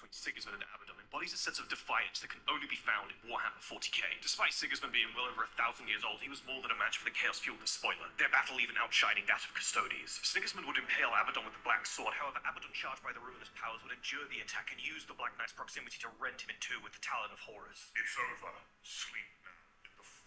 between Sigismund and Abaddon embodies a sense of defiance that can only be found in Warhammer 40k. Despite Sigismund being well over 1,000 years old, he was more than a match for the chaos-fueled spoiler, their battle even outshining that of Custodes. Sigismund would impale Abaddon with the Black Sword, however Abaddon, charged by the ruinous powers, would endure the attack and use the Black Knight's proximity to rend him in two with the Talon of Horrors. It's over. Sleep now.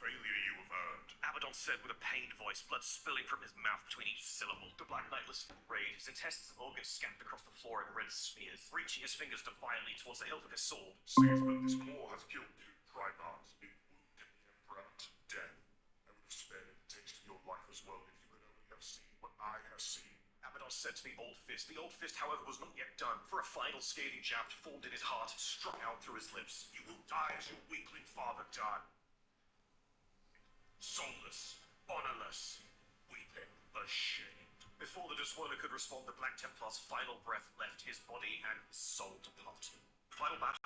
Failure you have earned. Abaddon said with a pained voice, blood spilling from his mouth between each syllable. The Black Knight listened with rage, his intestines and organs scattered across the floor in red smears, reaching his fingers defiantly towards the hilt of his sword. Sigismund, this war has killed two primarchs. It wounded the Emperor to death. I would have spared a taste of your life as well if you could only have seen what I have seen. Abaddon said to the Old Fist. The Old Fist, however, was not yet done, for a final scathing jab formed in his heart and struck out through his lips. You will die as your weakling father died. Soulless, honorless, weeping, ashamed. Before the Despoiler could respond, the Black Templar's final breath left his body and his soul departed. Final battle.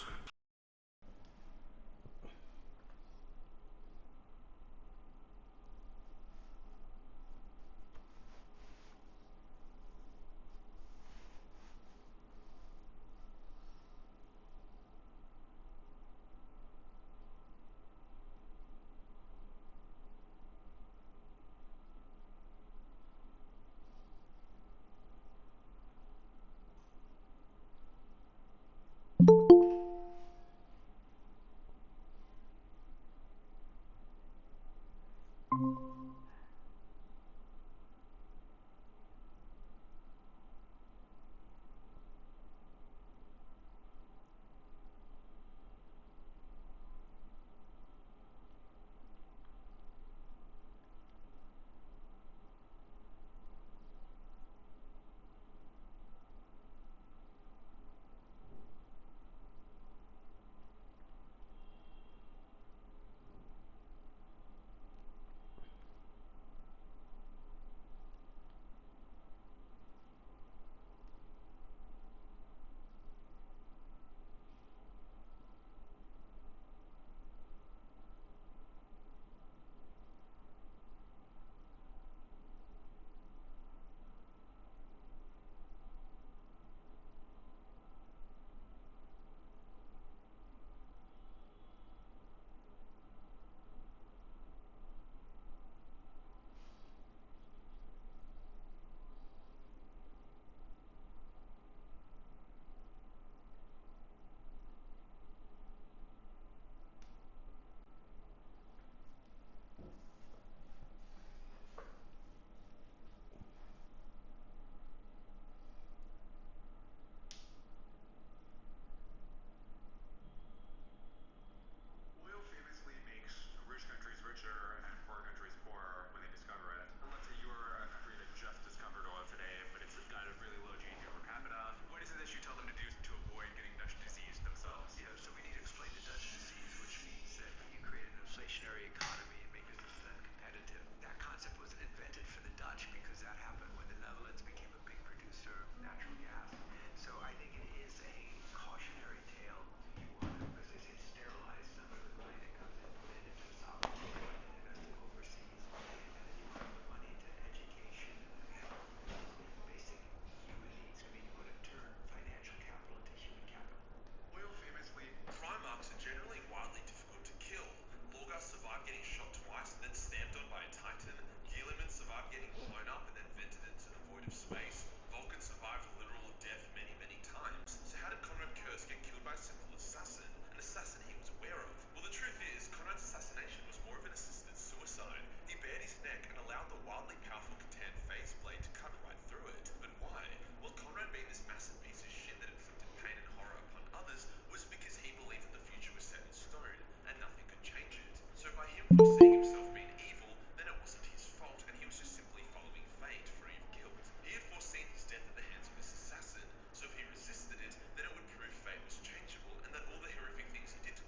Seeing himself being evil, then it wasn't his fault, and he was just simply following fate, free of guilt. He had foreseen his death at the hands of this assassin, so if he resisted it, then it would prove fate was changeable, and that all the horrific things he did to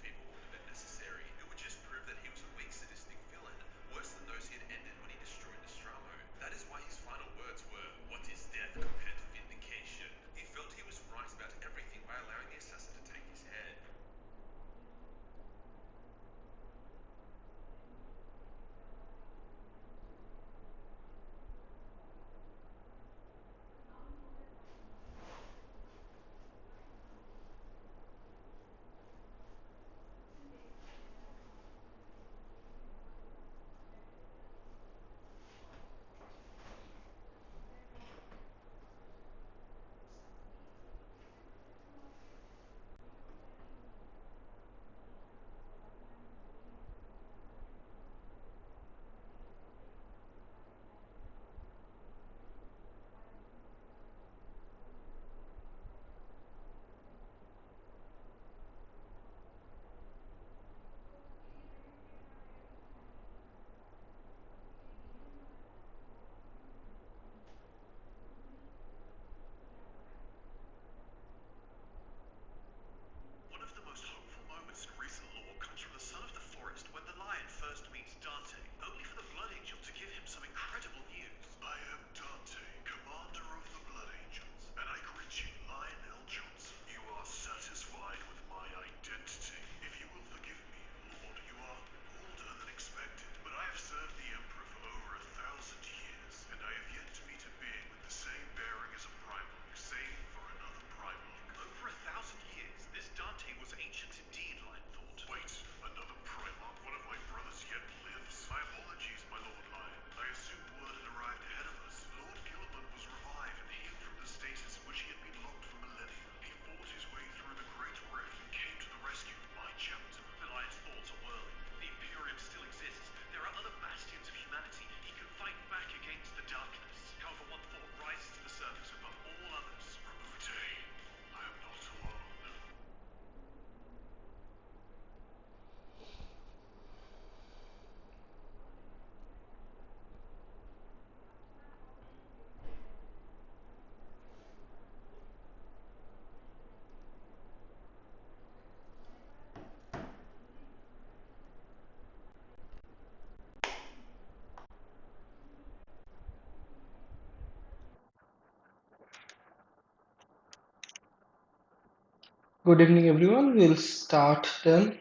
Good evening, everyone. We'll start then.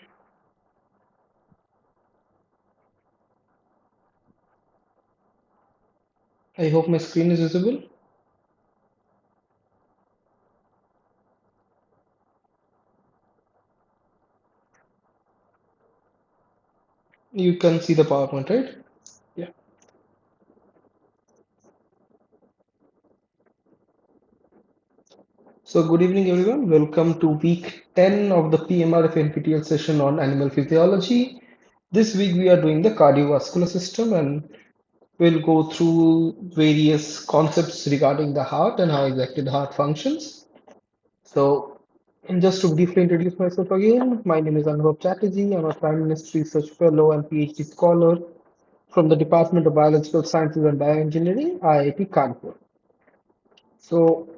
I hope my screen is visible. You can see the PowerPoint, right? Yeah. So, good evening, everyone. Welcome to week 10 of the PMRF-NPTEL session on animal physiology. This week, we are doing the cardiovascular system and we'll go through various concepts regarding the heart and how exactly the heart functions. So, and just to briefly introduce myself again, my name is Anubhav Chatterjee. I'm a Prime Minister Research Fellow and PhD scholar from the Department of Biological Sciences and Bioengineering, IIT Kanpur. So,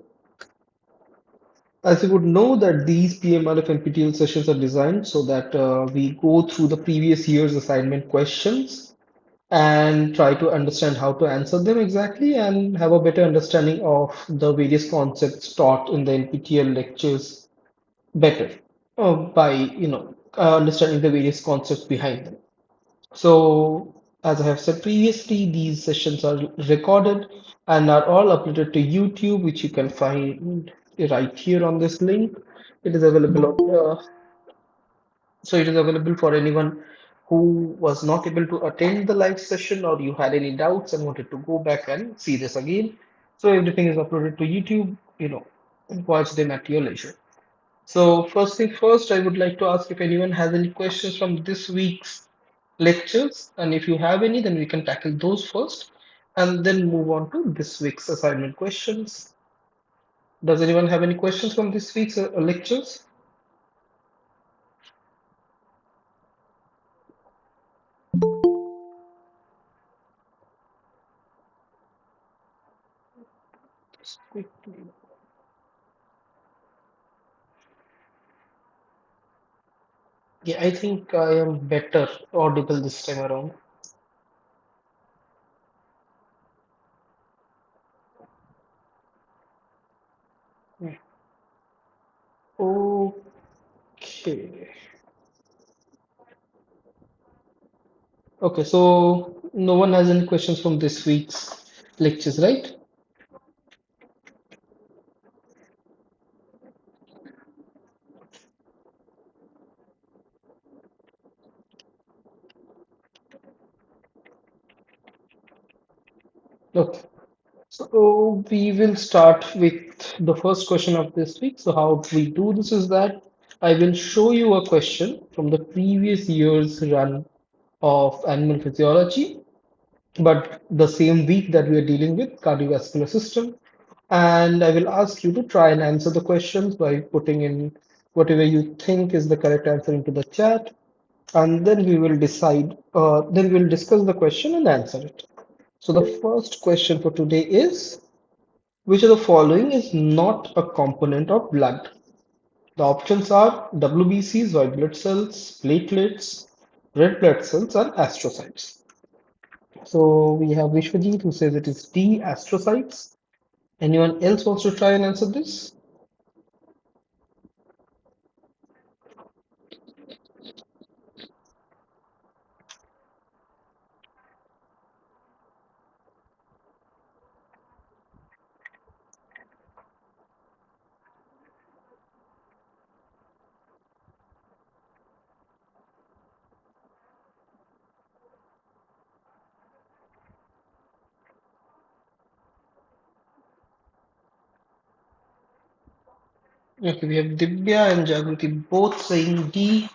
as you would know that these PMRF and PTL sessions are designed so that we go through the previous year's assignment questions and try to understand how to answer them exactly and have a better understanding of the various concepts taught in the NPTEL lectures better by understanding the various concepts behind them. So, as I have said previously, these sessions are recorded and are all uploaded to YouTube, which you can find right here on this link. It is available so it is available for anyone who was not able to attend the live session or you had any doubts and wanted to go back and see this again. So everything is uploaded to YouTube, watch them at your leisure. So first thing first, I would like to ask if anyone has any questions from this week's lectures, and if you have any, then we can tackle those first, and then move on to this week's assignment questions. Does anyone have any questions from this week's lectures? Just quickly. Yeah, I think I am better audible this time around. Yeah. Okay. Okay, so no one has any questions from this week's lectures, right? Okay. So we will start with the first question of this week. So how we do this is that I will show you a question from the previous year's run of animal physiology, but the same week that we are dealing with cardiovascular system. And I will ask you to try and answer the questions by putting in whatever you think is the correct answer into the chat. And then we will then we'll discuss the question and answer it. So the first question for today is, which of the following is not a component of blood? The options are WBCs, white blood cells, platelets, red blood cells, and astrocytes. So we have Vishwajit who says it is D, astrocytes. Anyone else wants to try and answer this? Okay, we have Dibya and Jagruti both saying D,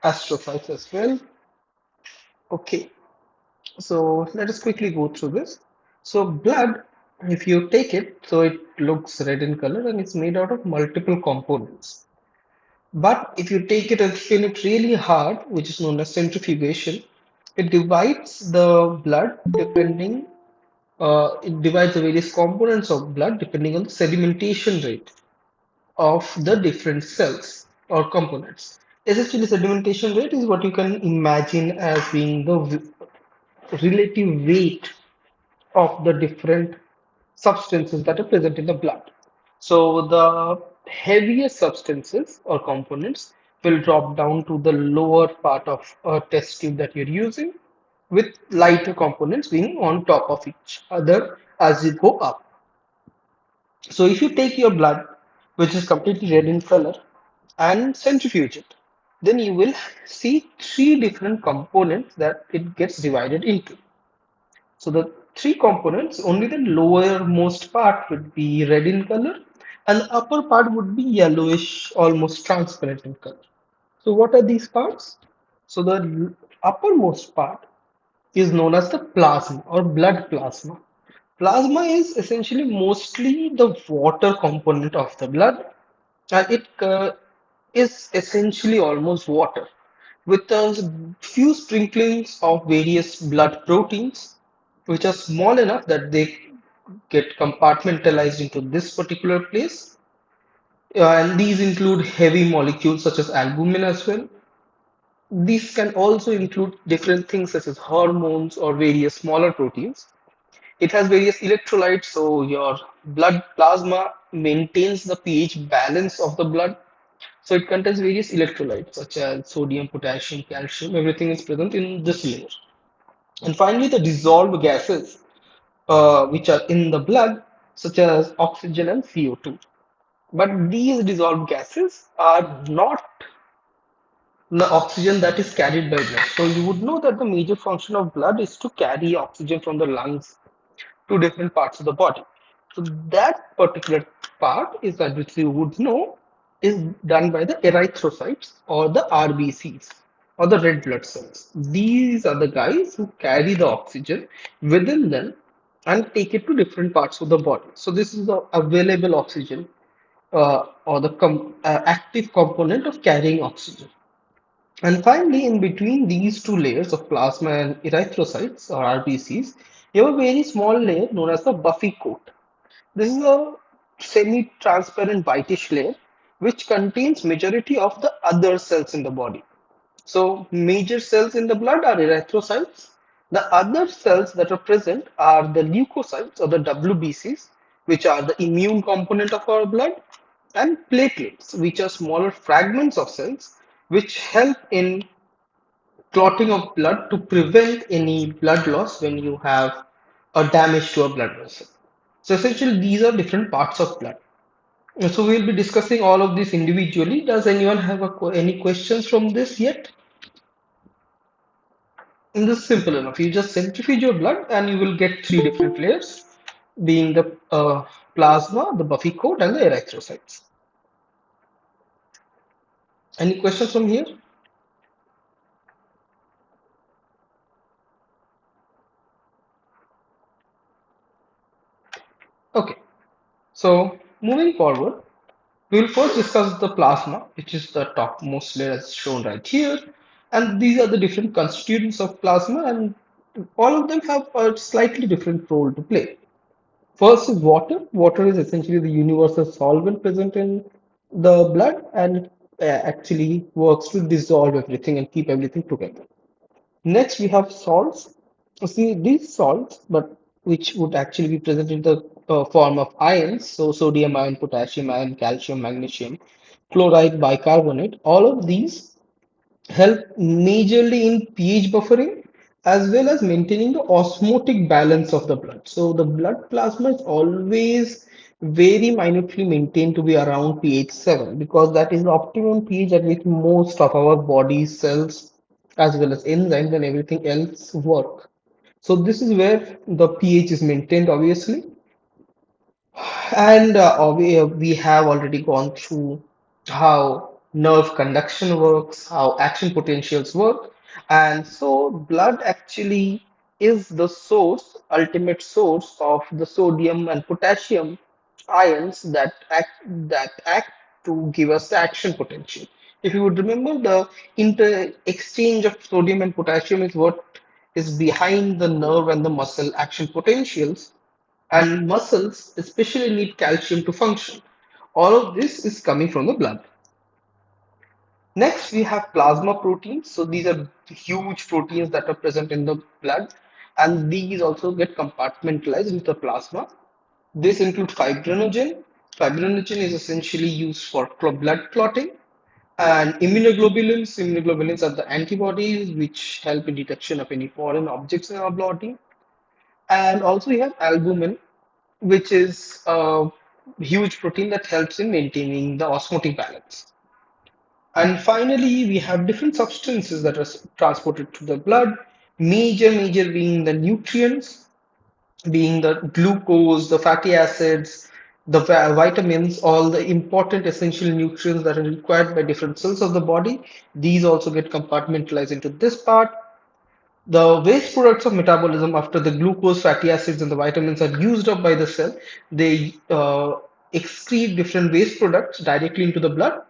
astrocytes as well. Okay, so let us quickly go through this. So blood, if you take it, so it looks red in color and it's made out of multiple components. But if you take it and spin it really hard, which is known as centrifugation, it divides the blood depending, it divides the various components of blood depending on the sedimentation rate of the different cells or components. Essentially, sedimentation rate is what you can imagine as being the relative weight of the different substances that are present in the blood. So the heavier substances or components will drop down to the lower part of a test tube that you're using, with lighter components being on top of each other as you go up. So if you take your blood, which is completely red in color, and centrifuge it, then you will see three different components that it gets divided into. So the three components, only the lowermost part would be red in color, and the upper part would be yellowish, almost transparent in color. So what are these parts? So the uppermost part is known as the plasma or blood plasma. Plasma is essentially mostly the water component of the blood, and it is essentially almost water with a few sprinklings of various blood proteins, which are small enough that they get compartmentalized into this particular place. And these include heavy molecules such as albumin as well. These can also include different things such as hormones or various smaller proteins. It has various electrolytes, so your blood plasma maintains the pH balance of the blood. So it contains various electrolytes such as sodium, potassium, calcium, everything is present in this layer. And finally, the dissolved gases, which are in the blood, such as oxygen and CO2. But these dissolved gases are not the oxygen that is carried by blood. So you would know that the major function of blood is to carry oxygen from the lungs to different parts of the body. So that particular part is that which you would know is done by the erythrocytes or the RBCs or the red blood cells. These are the guys who carry the oxygen within them and take it to different parts of the body. So this is the available oxygen or the active component of carrying oxygen. And finally, in between these two layers of plasma and erythrocytes or RBCs, you have a very small layer known as the buffy coat. This is a semi-transparent whitish layer which contains majority of the other cells in the body. So major cells in the blood are erythrocytes. The other cells that are present are the leukocytes or the WBCs, which are the immune component of our blood, and platelets, which are smaller fragments of cells which help in clotting of blood to prevent any blood loss when you have a damage to a blood vessel. So essentially, these are different parts of blood. So we'll be discussing all of this individually. Does anyone have any questions from this yet? And this is simple enough. You just centrifuge your blood and you will get three different layers, being the plasma, the buffy coat, and the erythrocytes. Any questions from here? Okay. So moving forward, we will first discuss the plasma, which is the topmost layer as shown right here. And these are the different constituents of plasma, and all of them have a slightly different role to play. First is water. Water is essentially the universal solvent present in the blood, and it actually works to dissolve everything and keep everything together. Next, we have salts. See, these salts, but which would actually be present in the form of ions, so sodium ion, potassium ion, calcium, magnesium, chloride, bicarbonate, all of these help majorly in pH buffering as well as maintaining the osmotic balance of the blood. So the blood plasma is always very minutely maintained to be around pH 7 because that is the optimum pH at which most of our body cells as well as enzymes and everything else work. So this is where the pH is maintained obviously. And we have already gone through how nerve conduction works, how action potentials work. And so blood actually is the source, ultimate source of the sodium and potassium ions that act to give us the action potential. If you would remember, the inter exchange of sodium and potassium is what is behind the nerve and the muscle action potentials, and muscles especially need calcium to function. All of this is coming from the blood. Next, we have plasma proteins. So these are huge proteins that are present in the blood, and these also get compartmentalized into the plasma. This includes fibrinogen, Fibrinogen is essentially used for blood clotting, and immunoglobulins are the antibodies which help in detection of any foreign objects in our body. And also we have albumin, which is a huge protein that helps in maintaining the osmotic balance. And finally, we have different substances that are transported to the blood, major being the nutrients, being the glucose, the fatty acids, the vitamins, all the important essential nutrients that are required by different cells of the body. These also get compartmentalized into this part. The waste products of metabolism after the glucose, fatty acids, and the vitamins are used up by the cell. They excrete different waste products directly into the blood,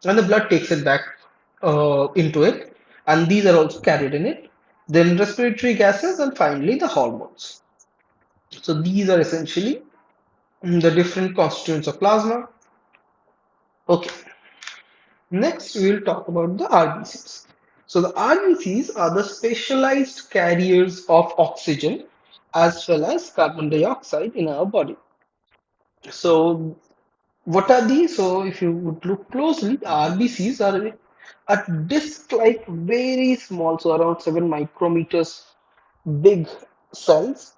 and the blood takes it back into it. And these are also carried in it. Then respiratory gases, and finally the hormones. So these are essentially the different constituents of plasma. Okay, next we will talk about the RBCs. So the RBCs are the specialized carriers of oxygen as well as carbon dioxide in our body. So what are these? So if you would look closely, RBCs are a disc-like, very small, so around 7 micrometers big cells,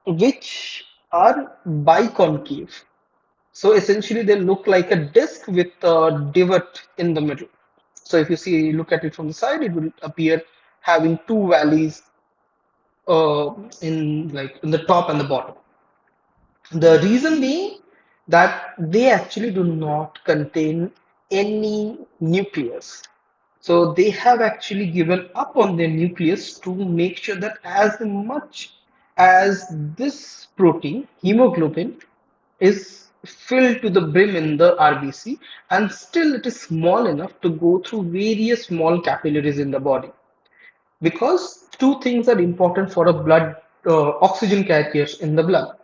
which are biconcave. So essentially, they look like a disc with a divot in the middle. So if you see, look at it from the side, it will appear having two valleys in the top and the bottom. The reason being that they actually do not contain any nucleus. So they have actually given up on their nucleus to make sure that as much as this protein, hemoglobin, is filled to the brim in the RBC, and still it is small enough to go through various small capillaries in the body. Because two things are important for a blood oxygen carriers in the blood.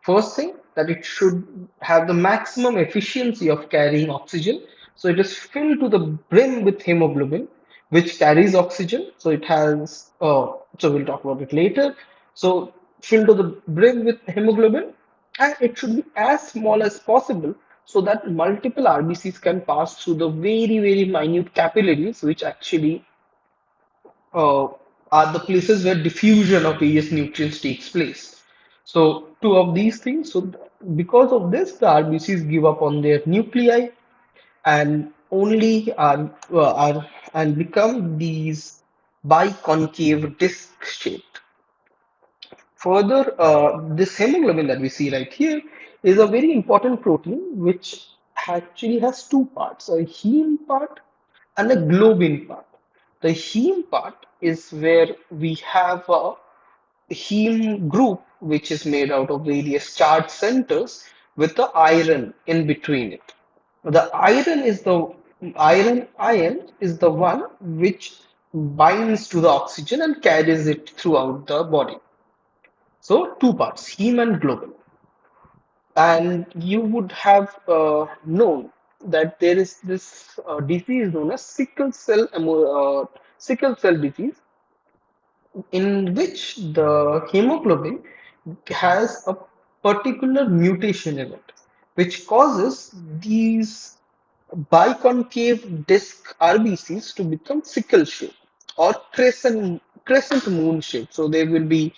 First thing, that it should have the maximum efficiency of carrying oxygen. So it is filled to the brim with hemoglobin, which carries oxygen. So it has, so we'll talk about it later. So filled to the brim with hemoglobin, and it should be as small as possible so that multiple RBCs can pass through the very minute capillaries, which actually uh, are the places where diffusion of various nutrients takes place. So two of these things. So because of this, the RBCs give up on their nuclei and only are and become these biconcave disc shaped. Further, this hemoglobin that we see right here is a very important protein which actually has two parts, a heme part and a globin part. The heme part is where we have a heme group which is made out of various charged centers with the iron in between it. The iron is the one which binds to the oxygen and carries it throughout the body. So two parts, heme and globin. And you would have known that there is this disease known as sickle cell disease, in which the hemoglobin has a particular mutation in it, which causes these biconcave disc RBCs to become sickle shape or crescent moon shape. So they will be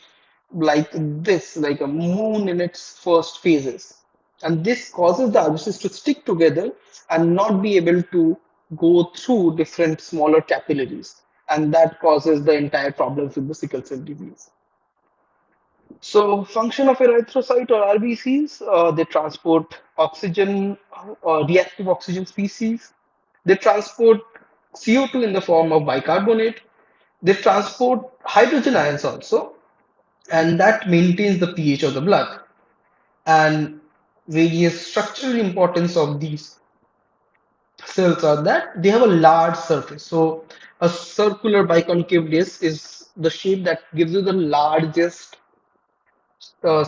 like this, like a moon in its first phases. And this causes the RBCs to stick together and not be able to go through different smaller capillaries. And that causes the entire problems with the sickle cell disease. So, function of erythrocyte or RBCs, they transport oxygen, reactive oxygen species. They transport CO2 in the form of bicarbonate. They transport hydrogen ions also, and that maintains the pH of the blood. And various structural importance of these cells are that they have a large surface. So a circular biconcave disc is the shape that gives you the largest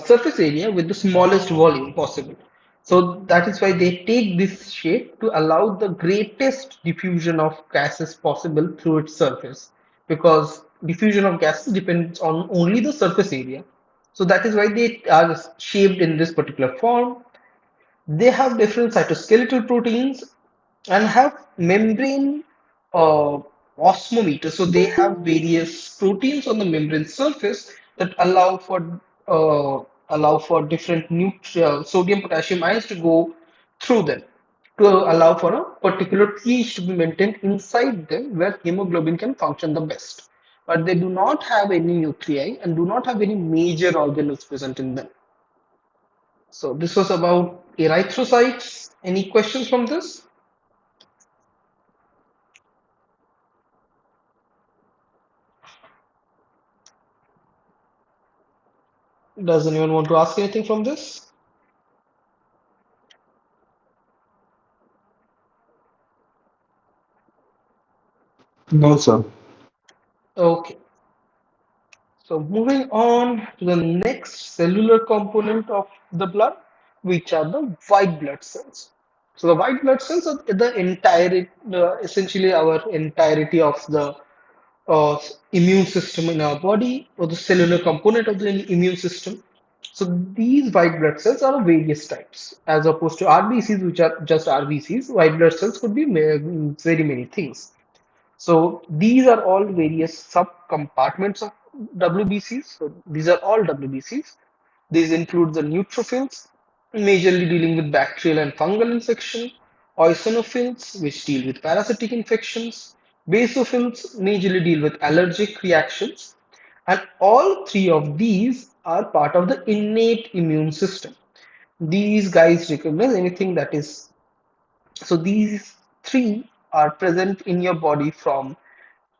surface area with the smallest volume possible. So that is why they take this shape to allow the greatest diffusion of gases possible through its surface, because diffusion of gases depends on only the surface area. So that is why they are shaped in this particular form. They have different cytoskeletal proteins and have membrane uh, osmometer. So they have various proteins on the membrane surface that uh, allow for different sodium potassium ions to go through them to allow for a particular pH to be maintained inside them where hemoglobin can function the best. But they do not have any nuclei and do not have any major organelles present in them. So this was about erythrocytes. Any questions from this? Does anyone want to ask anything from this? No, sir. Okay. So moving on to the next cellular component of the blood, which are the white blood cells. So the white blood cells are essentially our entirety of the uh, immune system in our body, or the cellular component of the immune system. So these white blood cells are of various types, as opposed to RBCs, which are just RBCs. White blood cells could be very many things. So these are all various sub-compartments of WBCs. So these are all WBCs. These include the neutrophils, majorly dealing with bacterial and fungal infection, eosinophils, which deal with parasitic infections, basophils, majorly deal with allergic reactions, and all three of these are part of the innate immune system. These guys recognize anything that is, so these three are present in your body from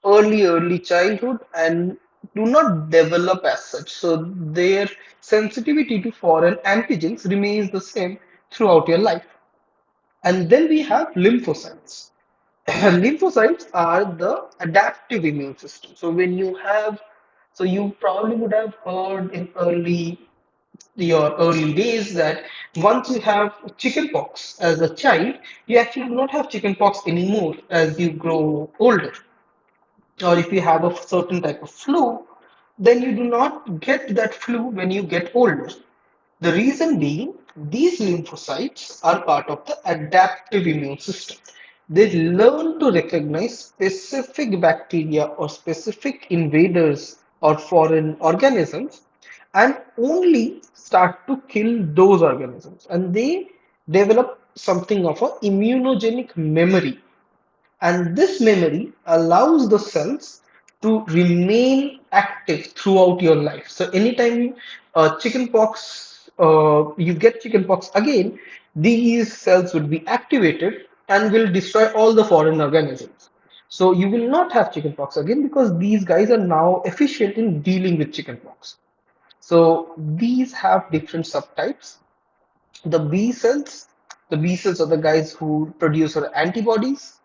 early childhood and do not develop as such. So their sensitivity to foreign antigens remains the same throughout your life. And then we have lymphocytes. Lymphocytes are the adaptive immune system. So so you probably would have heard in your early days that once you have chickenpox as a child, you actually do not have chickenpox anymore as you grow older. Or if you have a certain type of flu, then you do not get that flu when you get older. The reason being, these lymphocytes are part of the adaptive immune system. They learn to recognize specific bacteria or specific invaders or foreign organisms and only start to kill those organisms. And they develop something of an immunogenic memory, and this memory allows the cells to remain active throughout your life. So anytime you get chickenpox again, these cells will be activated and will destroy all the foreign organisms. So you will not have chickenpox again because these guys are now efficient in dealing with chickenpox. So these have different subtypes. The B cells, the B cells are the guys who produce our antibodies.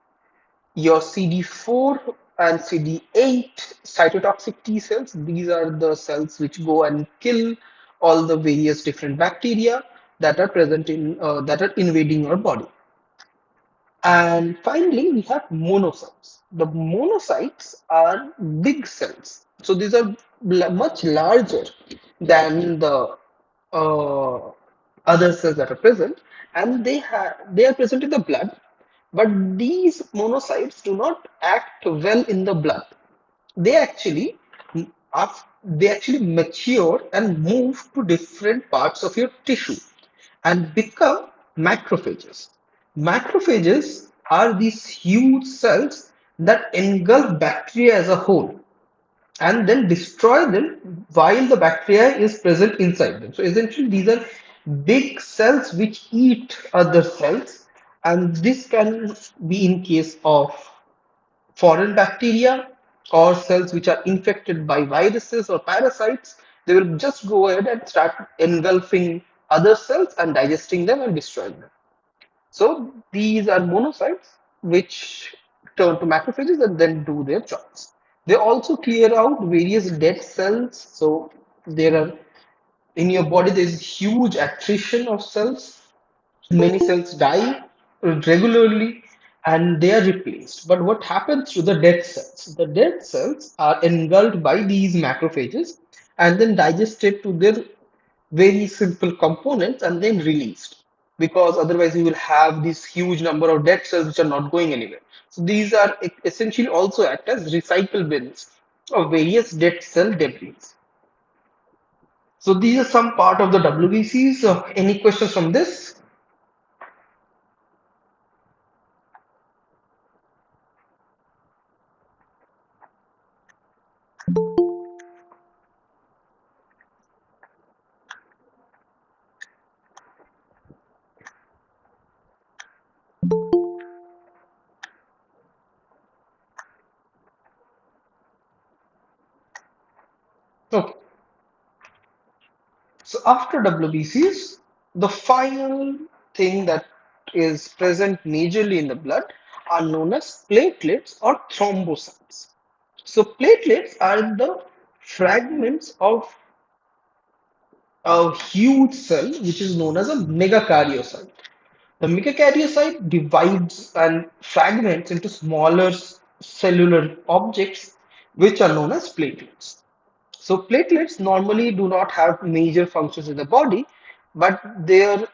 Your CD4 and CD8 cytotoxic T cells, these are the cells which go and kill all the various different bacteria that are present that are invading your body. And finally, we have monocytes. The monocytes are big cells. So these are much larger than the uh, other cells that are present, and they are present in the blood. But these monocytes do not act well in the blood. They actually they actually mature and move to different parts of your tissue and become macrophages. Macrophages are these huge cells that engulf bacteria as a whole and then destroy them while the bacteria is present inside them. So essentially, these are big cells which eat other cells, and this can be in case of foreign bacteria or cells which are infected by viruses or parasites. They will just go ahead and start engulfing other cells and digesting them and destroying them. So these are monocytes which turn to macrophages and then do their jobs. They also clear out various dead cells. So there are in your body there is huge attrition of cells. Many cells die regularly and they are replaced. But what happens to the dead cells? The dead cells are engulfed by these macrophages and then digested to their very simple components and then released. because otherwise you will have this huge number of dead cells which are not going anywhere. So these are essentially also act as recycle bins of various dead cell debris. So these are some part of the WBCs. Any questions from this? Okay. So after WBCs, the final thing that is present majorly in the blood are known as platelets or thrombocytes. So platelets are the fragments of a huge cell which is known as a megakaryocyte. The megakaryocyte divides and fragments into smaller cellular objects which are known as platelets. So platelets normally do not have major functions in the body, but their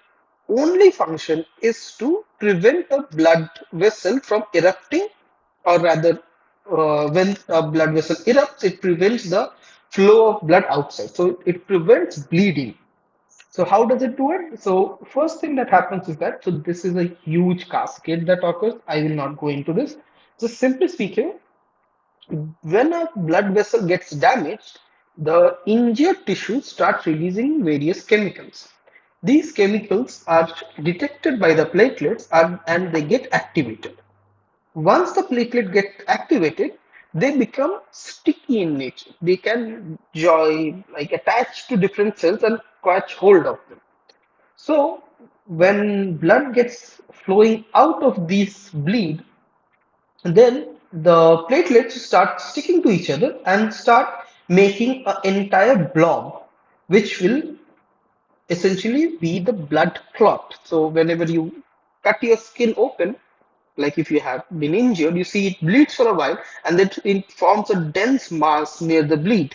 only function is to prevent a blood vessel from erupting, or rather, when a blood vessel erupts, it prevents the flow of blood outside. So it prevents bleeding. So how does it do it? So first thing that happens is that, so this is a huge cascade that occurs. I will not go into this. So simply speaking, when a blood vessel gets damaged, the injured tissue starts releasing various chemicals. These chemicals are detected by the platelets and they get activated. Once the platelet get activated, they become sticky in nature. They can join, like attach to different cells and catch hold of them. So when blood gets flowing out of these bleed, then the platelets start sticking to each other and start making an entire blob, which will essentially be the blood clot. So whenever you cut your skin open, like if you have been injured, you see it bleeds for a while and then it forms a dense mass near the bleed,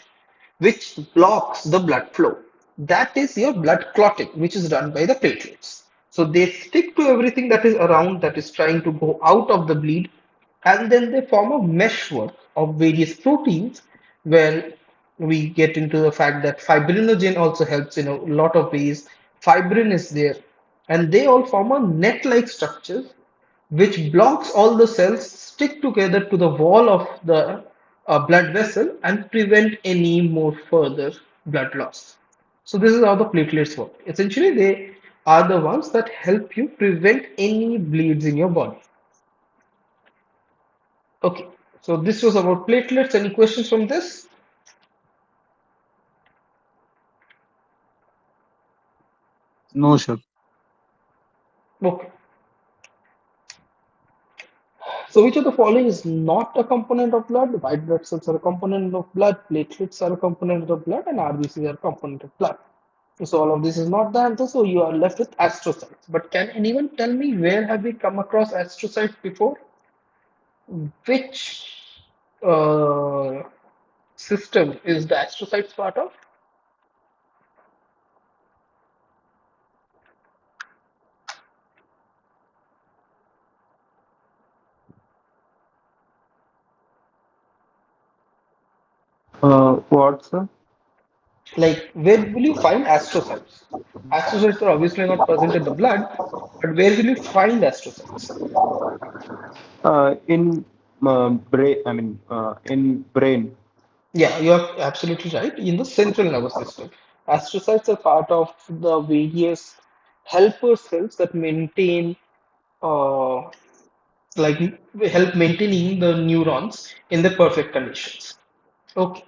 which blocks the blood flow. That is your blood clotting, which is done by the platelets. So they stick to everything that is around that is trying to go out of the bleed, and then they form a meshwork of various proteins where we get into the fact that fibrinogen also helps in a lot of ways. Fibrin is there, and they all form a net-like structure which blocks all the cells stick together to the wall of the blood vessel and prevent any more further blood loss. So this is how the platelets work. Essentially, they are the ones that help you prevent any bleeds in your body. Okay, so this was about platelets. Any questions from this? No, sir. Okay. So which of the following is not a component of blood? White blood cells are a component of blood, platelets are a component of blood, and RBCs are a component of blood. So all of this is not the answer, so you are left with astrocytes. But can anyone tell me where have we come across astrocytes before? Which uh, system is the astrocytes part of? What, sir? Like, where will you find astrocytes? Astrocytes are obviously not present in the blood, but where will you find astrocytes? In brain, in brain. Yeah, you're absolutely right. In the central nervous system, astrocytes are part of the various helper cells that maintain, uh, like, help maintaining the neurons in the perfect conditions. Okay.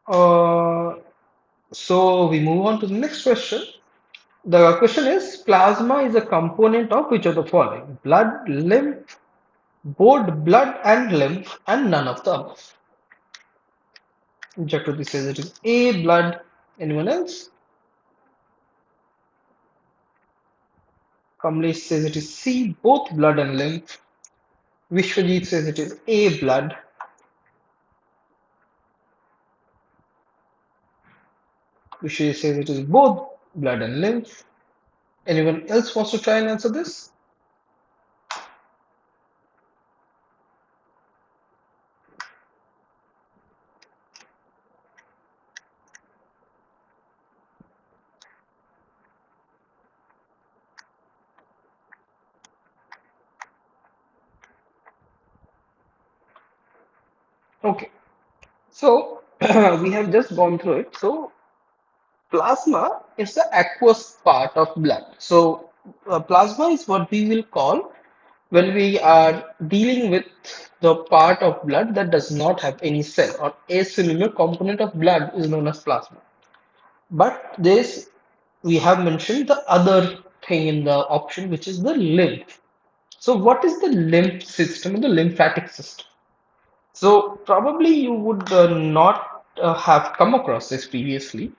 Uh, so we move on to the next question. The question is, plasma is a component of which of the following? Blood, lymph, both blood and lymph, and none of the above. Jakriti says it is A, blood. Anyone else? Kamlesh says it is C, both blood and lymph. Vishwajit says it is A, blood. Vishwajit says it is both blood and lymph. Anyone else wants to try and answer this? Okay, so we have just gone through it. So plasma is the aqueous part of blood. So plasma is what we will call when we are dealing with the part of blood that does not have any cell, or acellular component of blood is known as plasma. But this, we have mentioned the other thing in the option, which is the lymph. So what is the lymph system or the lymphatic system? So probably you would not have come across this previously,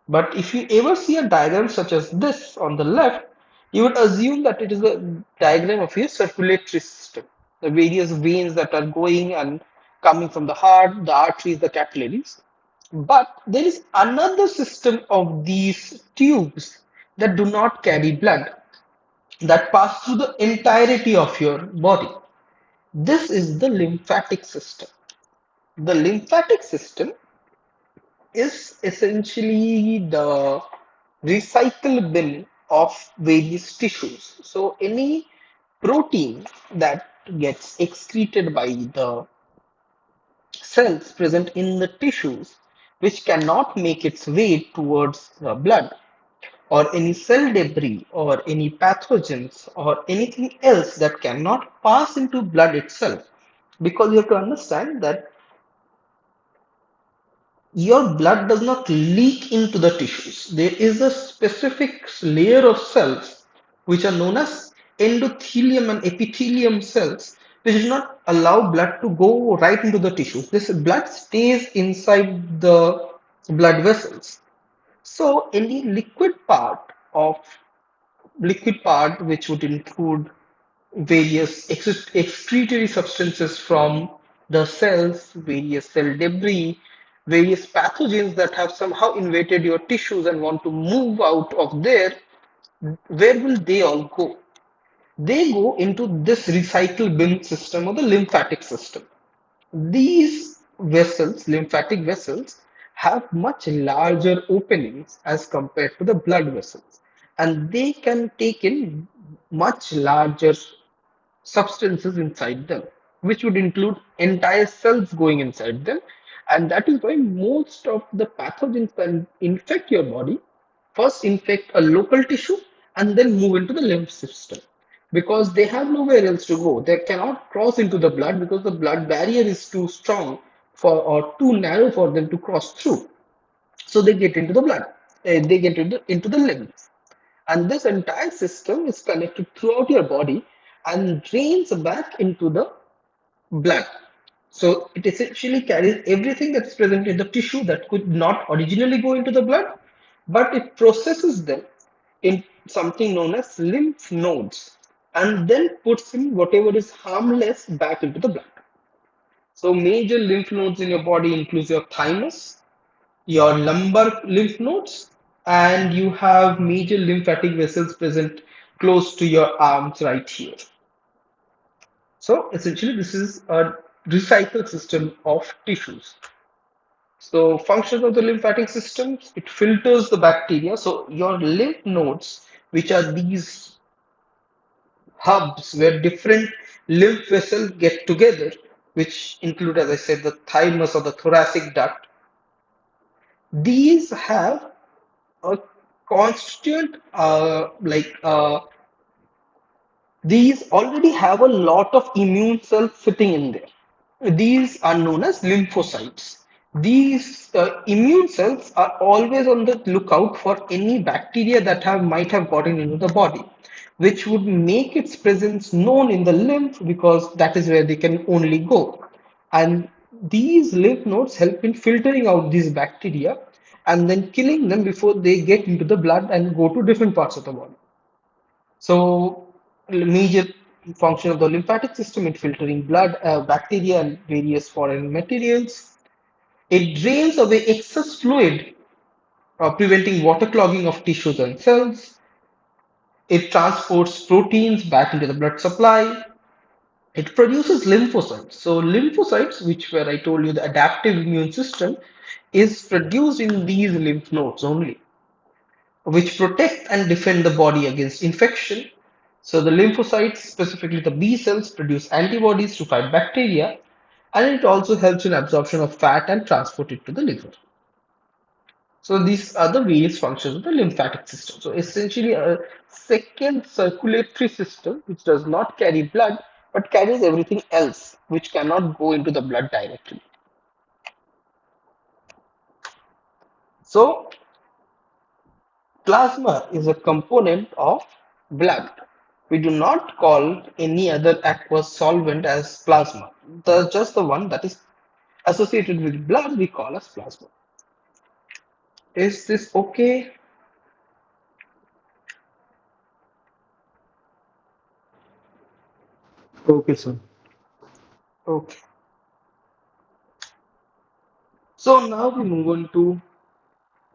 but if you ever see a diagram such as this on the left, you would assume that it is a diagram of your circulatory system, the various veins that are going and coming from the heart, the arteries, the capillaries. But there is another system of these tubes that do not carry blood, that pass through the entirety of your body. This is the lymphatic system. The lymphatic system is essentially the recycle bin of various tissues. So any protein that gets excreted by the cells present in the tissues, which cannot make its way towards the blood, or any cell debris or any pathogens or anything else that cannot pass into blood itself, because you have to understand that your blood does not leak into the tissues. There is a specific layer of cells which are known as endothelium and epithelium cells, which do not allow blood to go right into the tissues. This blood stays inside the blood vessels. So any liquid part which would include various excretory substances from the cells, various cell debris, various pathogens that have somehow invaded your tissues and want to move out of there, where will they all go? They go into this recycle bin system or the lymphatic system. These vessels, lymphatic vessels, have much larger openings as compared to the blood vessels, and they can take in much larger substances inside them, which would include entire cells going inside them. And that is why most of the pathogens that infect your body first infect a local tissue and then move into the lymph system, because they have nowhere else to go. They cannot cross into the blood because the blood barrier is too strong for, or too narrow for them to cross through. So they get into the blood, they get into the lymph. And this entire system is connected throughout your body and drains back into the blood. So it essentially carries everything that's present in the tissue that could not originally go into the blood, but it processes them in something known as lymph nodes and then puts in whatever is harmless back into the blood. So major lymph nodes in your body includes your thymus, your lumbar lymph nodes, and you have major lymphatic vessels present close to your arms right here. So essentially, this is a recycle system of tissues. So functions of the lymphatic system, it filters the bacteria. So your lymph nodes, which are these hubs where different lymph vessels get together, which include, as I said, the thymus or the thoracic duct, these have a constant these already have a lot of immune cells sitting in there. These are known as lymphocytes. These immune cells are always on the lookout for any bacteria that might have gotten into the body, which would make its presence known in the lymph, because that is where they can only go. And these lymph nodes help in filtering out these bacteria and then killing them before they get into the blood and go to different parts of the body. So, major function of the lymphatic system in filtering blood, bacteria, and various foreign materials. It drains away excess fluid, preventing water clogging of tissues and cells. It transports proteins back into the blood supply. It produces lymphocytes. So lymphocytes, which where I told you the adaptive immune system, is produced in these lymph nodes only, which protect and defend the body against infection. So the lymphocytes, specifically the B cells, produce antibodies to fight bacteria, and it also helps in absorption of fat and transport it to the liver. So these are the various functions of the lymphatic system. So essentially a second circulatory system which does not carry blood but carries everything else which cannot go into the blood directly. So plasma is a component of blood. We do not call any other aqueous solvent as plasma. Just the one that is associated with blood we call as plasma. Is this okay? Okay, sir. Okay. So now we move on to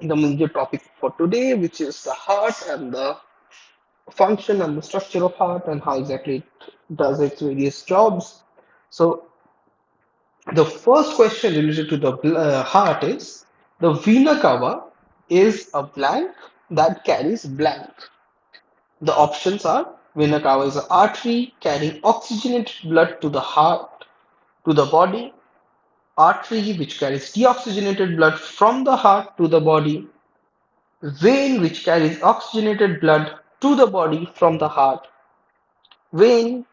the major topic for today, which is the heart and the function and the structure of heart and how exactly it does its various jobs. So the first question related to the heart is the vena cava is a blank that carries blank. The options are vena cava is an artery carrying oxygenated blood to the heart, to the body, artery which carries deoxygenated blood from the heart to the body, vein which carries oxygenated blood to the body from the heart. Vein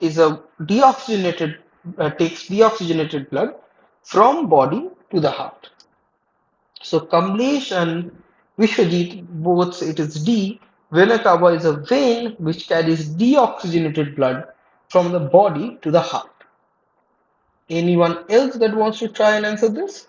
is a deoxygenated takes deoxygenated blood from body to the heart. So Kamlesh and Vishwajit both say it is D. Vena cava is a vein which carries deoxygenated blood from the body to the heart. Anyone else that wants to try and answer this?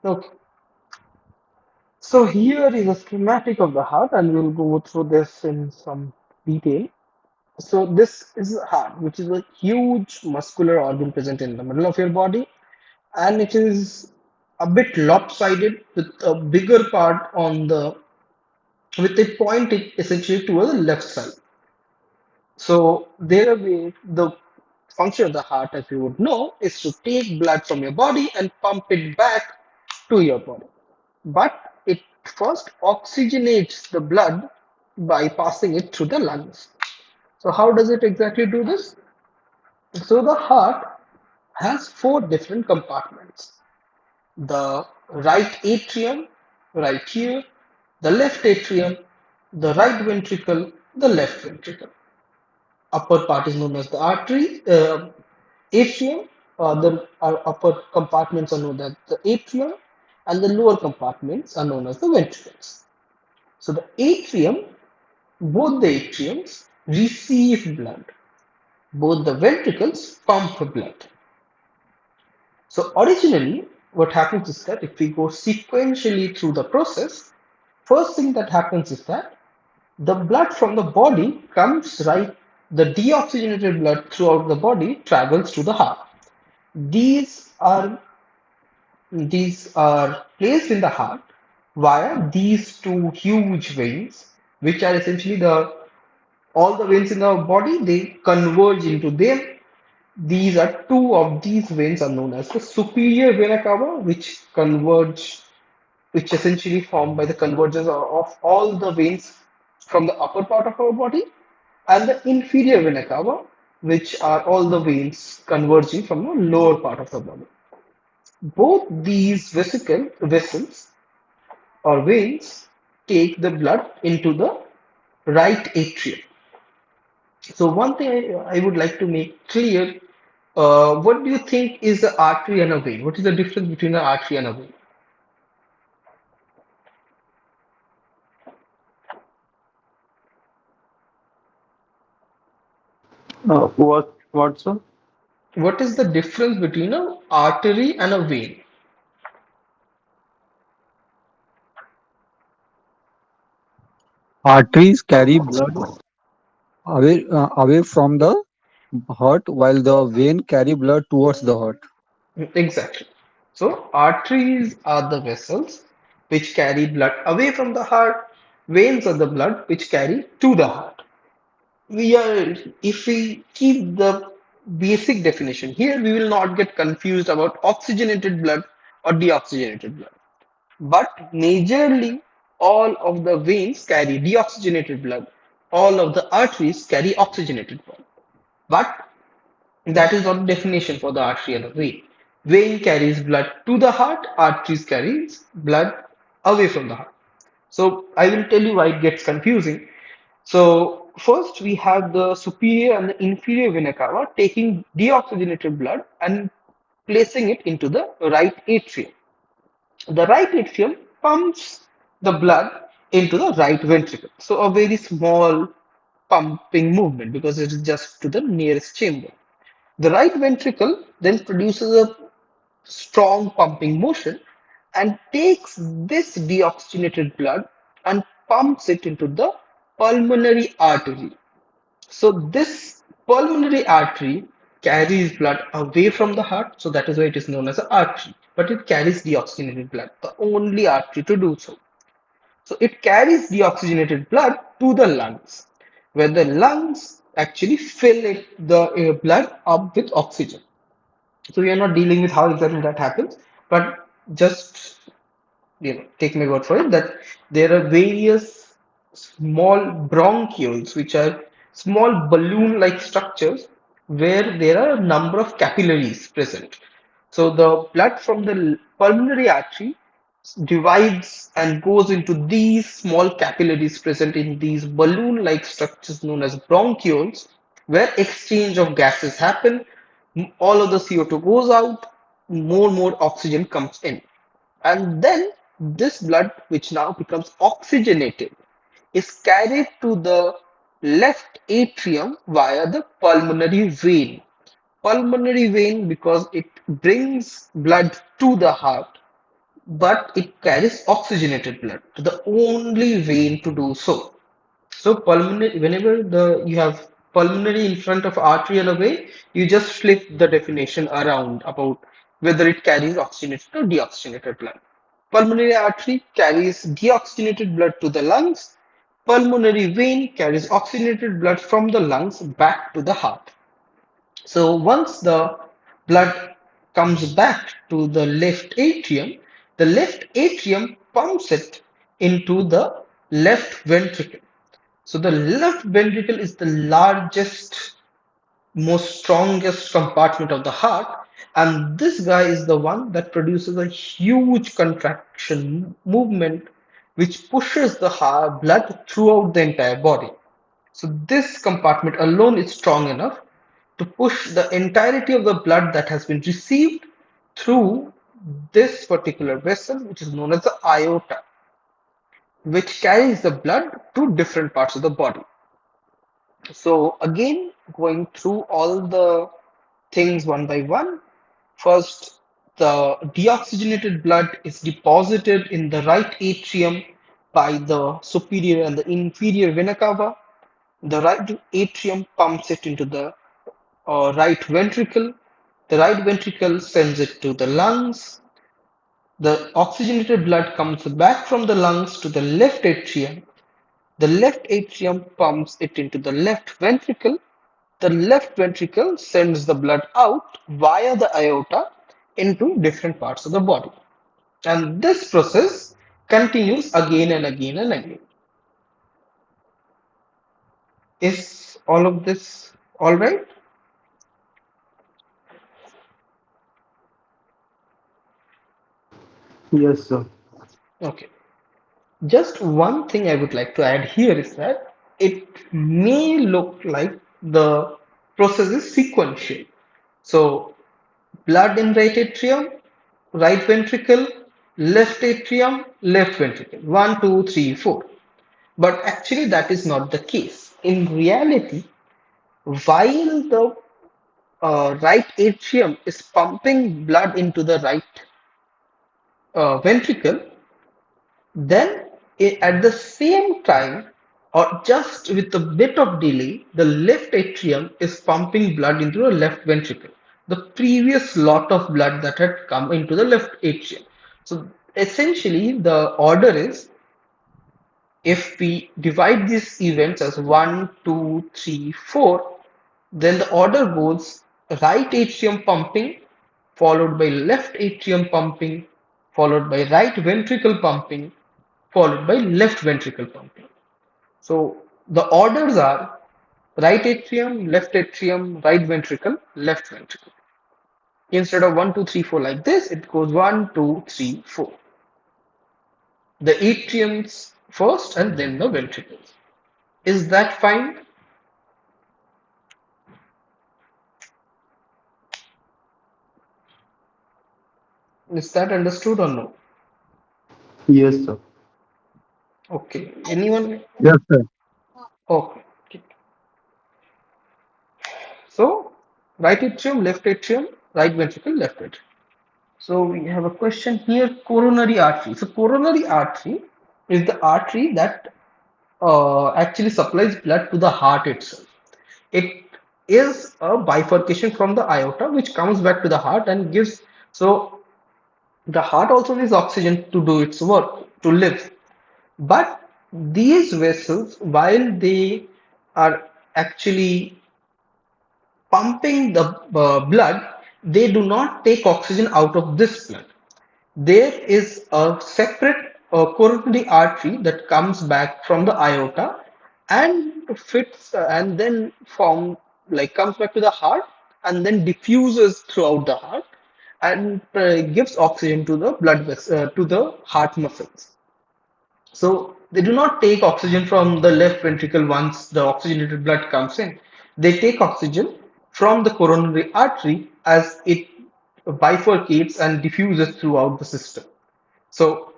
Okay. So here is a schematic of the heart, and we'll go through this in some detail. So this is the heart, which is a huge muscular organ present in the middle of your body, and it is a bit lopsided with a bigger part on the with it pointing essentially towards the left side. So there the function of the heart, as you would know, is to take blood from your body and pump it back to your body. But it first oxygenates the blood by passing it through the lungs. So how does it exactly do this? So the heart has four different compartments. The right atrium, right here, the left atrium, the right ventricle, the left ventricle. Upper part is known as the artery, atrium. The upper compartments are known as the atrium, and the lower compartments are known as the ventricles. So the atrium, both the atriums receive blood. Both the ventricles pump blood. So originally, what happens is that if we go sequentially through the process, first thing that happens is that the blood from the body comes right, the deoxygenated blood throughout the body travels to the heart. These are these are placed in the heart via these two huge veins, which are essentially the all the veins in the body. They converge into them. These are two of these veins are known as the superior vena cava, which converge, which essentially formed by the convergence of all the veins from the upper part of our body, and the inferior vena cava, which are all the veins converging from the lower part of the body. Both these vessels or veins take the blood into the right atrium. So one thing I would like to make clear, what do you think is the artery and a vein? What is the difference between an artery and a vein? What, sir? What is the difference between an artery and a vein? Arteries carry blood away from the heart, while the vein carry blood towards the heart. Exactly. So arteries are the vessels which carry blood away from the heart. Veins are the blood which carry to the heart. If we keep the basic definition here, we will not get confused about oxygenated blood or deoxygenated blood. But majorly, all of the veins carry deoxygenated blood. All of the arteries carry oxygenated blood. But that is not the definition for the artery and the vein. Vein carries blood to the heart, arteries carries blood away from the heart. So I will tell you why it gets confusing. So first we have the superior and the inferior vena cava taking deoxygenated blood and placing it into the right atrium. The right atrium pumps the blood into the right ventricle. So a very small pumping movement because it is just to the nearest chamber. The right ventricle then produces a strong pumping motion and takes this deoxygenated blood and pumps it into the pulmonary artery. So this pulmonary artery carries blood away from the heart, so that is why it is known as an artery. But it carries deoxygenated blood, the only artery to do so. So it carries deoxygenated blood to the lungs, where the lungs actually fill the blood up with oxygen. So we are not dealing with how exactly that happens, but just take my word for it that there are various small bronchioles, which are small balloon-like structures where there are a number of capillaries present. So the blood from the pulmonary artery divides and goes into these small capillaries present in these balloon-like structures known as bronchioles, where exchange of gases happen. All of the CO2 goes out, more oxygen comes in. And then this blood, which now becomes oxygenated, is carried to the left atrium via the pulmonary vein. Pulmonary vein because it brings blood to the heart, but it carries oxygenated blood, the only vein to do so. So pulmonary, whenever you have pulmonary in front of artery and a vein, you just flip the definition around about whether it carries oxygenated or deoxygenated blood. Pulmonary artery carries deoxygenated blood to the lungs. Pulmonary vein carries oxygenated blood from the lungs back to the heart. So once the blood comes back to the left atrium pumps it into the left ventricle. So the left ventricle is the largest, most strongest compartment of the heart, and this guy is the one that produces a huge contraction movement which pushes the heart blood throughout the entire body. So this compartment alone is strong enough to push the entirety of the blood that has been received through this particular vessel, which is known as the aorta, which carries the blood to different parts of the body. So again, going through all the things one by one. First, the deoxygenated blood is deposited in the right atrium by the superior and the inferior vena cava. The right atrium pumps it into the right ventricle. The right ventricle sends it to the lungs. The oxygenated blood comes back from the lungs to the left atrium. The left atrium pumps it into the left ventricle. The left ventricle sends the blood out via the aorta into different parts of the body. And this process continues again and again and again. Is all of this all right? Yes, sir. Okay. Just one thing I would like to add here is that it may look like the process is sequential. So blood in right atrium, right ventricle, left atrium, left ventricle. One, two, three, four. But actually, that is not the case. In reality, while the right atrium is pumping blood into the right ventricle, then at the same time, or just with a bit of delay, the left atrium is pumping blood into the left ventricle. The previous lot of blood that had come into the left atrium. So essentially, the order is, if we divide these events as 1, 2, 3, 4, then the order goes right atrium pumping, followed by left atrium pumping, followed by right ventricle pumping, followed by left ventricle pumping. So the orders are right atrium, right ventricle, left ventricle. Instead of 1, 2, 3, 4 like this, it goes 1, 2, 3, 4. The atriums first and then the ventricles. Is that fine? Is that understood or no? Yes, sir. Okay. Anyone? Yes, sir. Okay. Okay. So right atrium, left atrium, right ventricle, left ventricle. So we have a question here, coronary artery. So coronary artery is the artery that actually supplies blood to the heart itself. It is a bifurcation from the aorta which comes back to the heart and gives, so the heart also needs oxygen to do its work, to live. But these vessels, while they are actually pumping the blood, they do not take oxygen out of this blood. There is a separate coronary artery that comes back from the aorta and fits and then comes back to the heart and then diffuses throughout the heart and gives oxygen to the to the heart muscles. So they do not take oxygen from the left ventricle once the oxygenated blood comes in. They take oxygen from the coronary artery as it bifurcates and diffuses throughout the system. So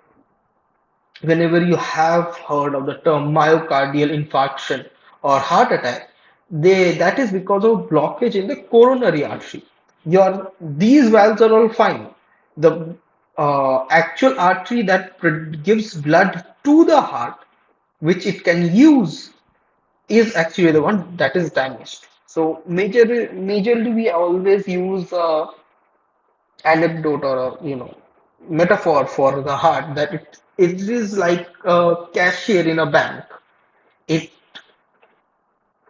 whenever you have heard of the term myocardial infarction or heart attack, that is because of blockage in the coronary artery. These valves are all fine. The actual artery that gives blood to the heart, which it can use, is actually the one that is damaged. So majorly we always use anecdote or a metaphor for the heart, that it is like a cashier in a bank. It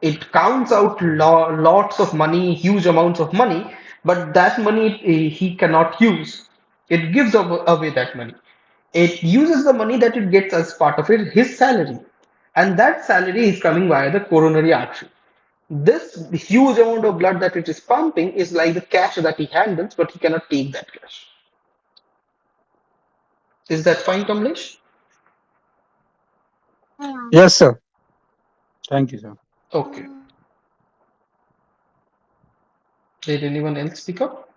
it counts out lots of money, huge amounts of money, but that money he cannot use. It gives away that money. It uses the money that it gets as part of his salary, and that salary is coming via the coronary artery. This huge amount of blood that it is pumping is like the cash that he handles, but he cannot take that cash. Is that fine, Kamlesh? Yes, sir. Thank you, sir. Okay. Did anyone else speak up?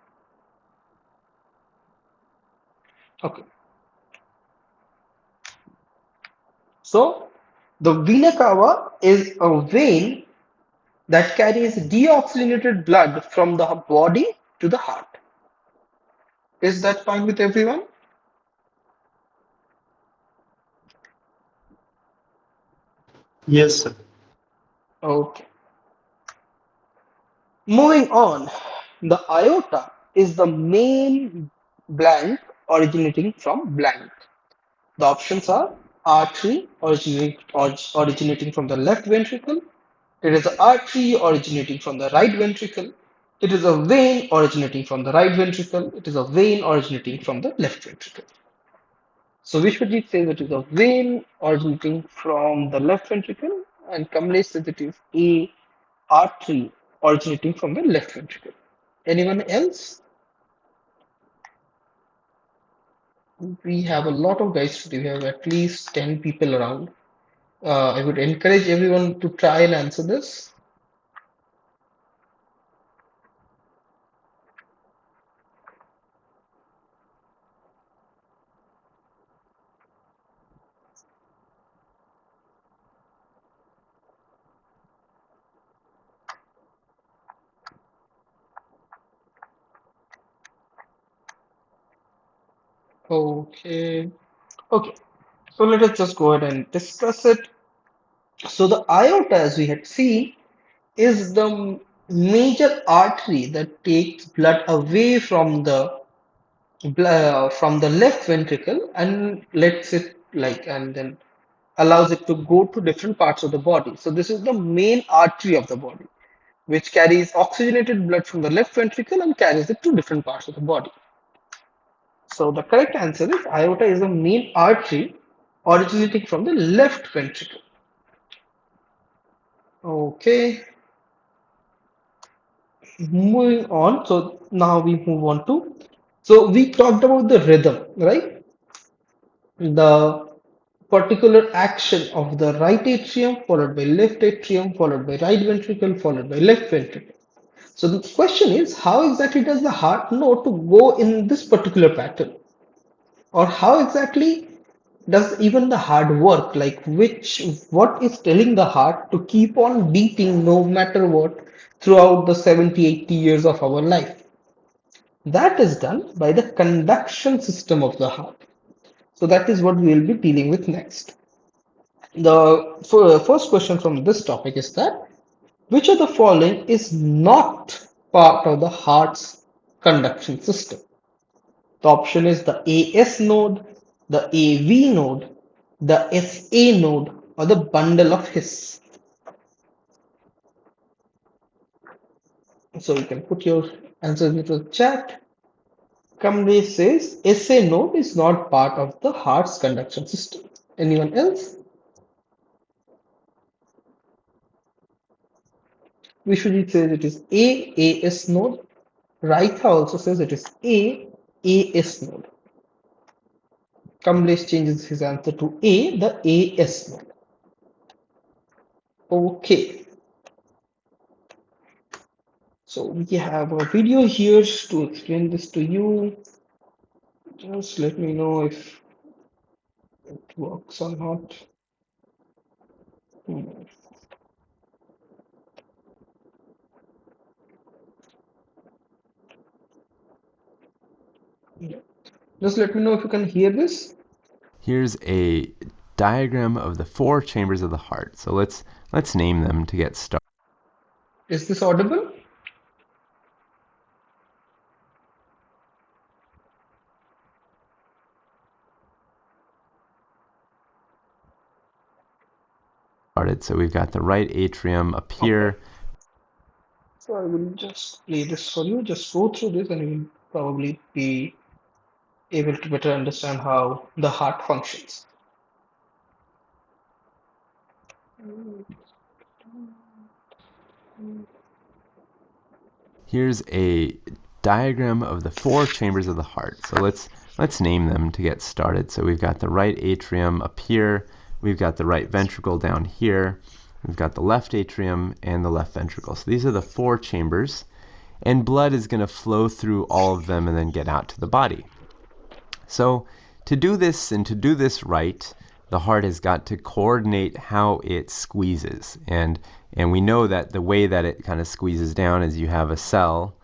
Okay. So the vena cava is a vein that carries deoxygenated blood from the body to the heart. Is that fine with everyone? Yes, sir. Okay. Moving on, the aorta is the main blank originating from blank. The options are artery originating from the left ventricle. It is an artery originating from the right ventricle. It is a vein originating from the right ventricle. It is a vein originating from the left ventricle. So Vishwajit says it is a vein originating from the left ventricle, and Kamlesh says it is a artery originating from the left ventricle. Anyone else? We have a lot of guys today. We have at least 10 people around. I would encourage everyone to try and answer this. Okay. Okay. So let us just go ahead and discuss it. So the aorta, as we had seen, is the major artery that takes blood away from the left ventricle and lets it and then allows it to go to different parts of the body. So this is the main artery of the body, which carries oxygenated blood from the left ventricle and carries it to different parts of the body. So the correct answer is aorta is the main artery originating from the left ventricle. Okay, moving on. So now we move on to, so we talked about the rhythm, right? The particular action of the right atrium followed by left atrium followed by right ventricle followed by left ventricle. So the question is, how exactly does the heart know to go in this particular pattern? Or how exactly does even the heart work? What is telling the heart to keep on beating no matter what throughout the 70, 80 years of our life? That is done by the conduction system of the heart. So that is what we will be dealing with next. The first question from this topic is that which of the following is not part of the heart's conduction system? The option is the AS node, the AV node, the SA node, or the bundle of His. So you can put your answers into the chat. Kamlesh says SA node is not part of the heart's conduction system. Anyone else? Vishwajit says it is AS node. Raitha also says it is AS node. Kamlesh changes his answer to A, the AS node. Okay, so we have a video here to explain this to you. Just let me know if it works or not. Hmm. Yeah. Just let me know if you can hear this. Here's a diagram of the 4 chambers of the heart. So let's name them to get started. Is this audible? So we've got the right atrium up here. Okay. So I will just play this for you. Just go through this and you will probably be able to better understand how the heart functions. Here's a diagram of the 4 chambers of the heart. So let's name them to get started. So we've got the right atrium up here, we've got the right ventricle down here, we've got the left atrium and the left ventricle. So these are the 4 chambers, and blood is going to flow through all of them and then get out to the body. So to do this and to do this right, the heart has got to coordinate how it squeezes. And we know that the way that it kind of squeezes down is you have a cell,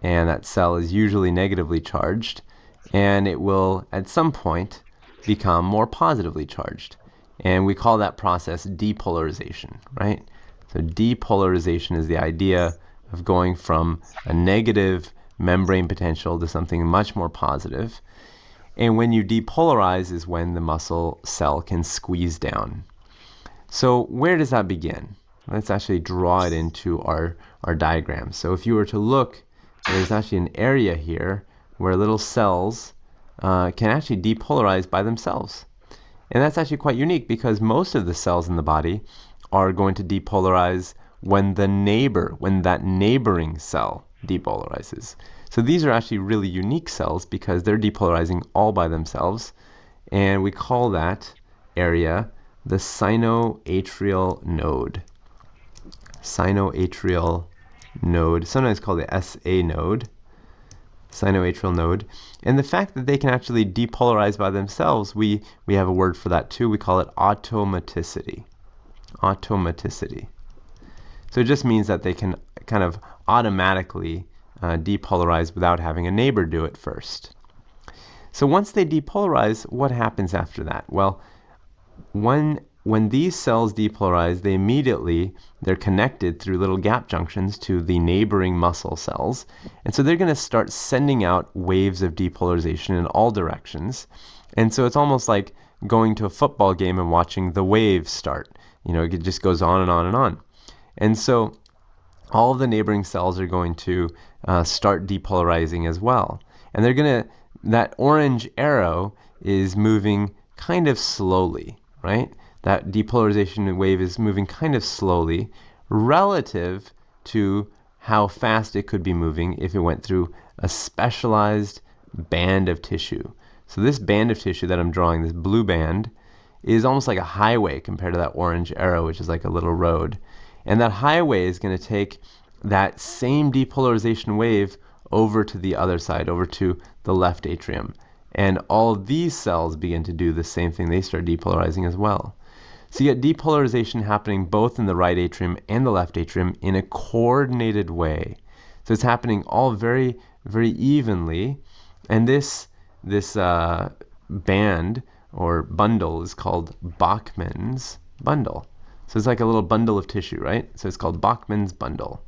and that cell is usually negatively charged, and it will at some point become more positively charged. And we call that process depolarization, right? So depolarization is the idea of going from a negative membrane potential to something much more positive. And when you depolarize is when the muscle cell can squeeze down. So where does that begin? Let's actually draw it into our diagram. So if you were to look, there's actually an area here where little cells can actually depolarize by themselves. And that's actually quite unique because most of the cells in the body are going to depolarize when that neighboring cell depolarizes. So these are actually really unique cells because they're depolarizing all by themselves, and we call that area the sinoatrial node. Sinoatrial node, sometimes called the SA node, sinoatrial node. And the fact that they can actually depolarize by themselves, we have a word for that too. We call it automaticity. Automaticity. So it just means that they can kind of automatically depolarize without having a neighbor do it first. So once they depolarize, what happens after that? Well, when these cells depolarize, they're connected through little gap junctions to the neighboring muscle cells. And so they're going to start sending out waves of depolarization in all directions. And so it's almost like going to a football game and watching the waves start. It just goes on and on and on. And so all of the neighboring cells are going to start depolarizing as well. And that orange arrow is moving kind of slowly, right? That depolarization wave is moving kind of slowly relative to how fast it could be moving if it went through a specialized band of tissue. So this band of tissue that I'm drawing, this blue band, is almost like a highway compared to that orange arrow, which is like a little road. And that highway is going to take that same depolarization wave over to the other side, over to the left atrium. And all of these cells begin to do the same thing. They start depolarizing as well. So you get depolarization happening both in the right atrium and the left atrium in a coordinated way. So it's happening all very, very evenly. And this band or bundle is called Bachmann's bundle. So it's like a little bundle of tissue, right? So it's called Bachmann's bundle.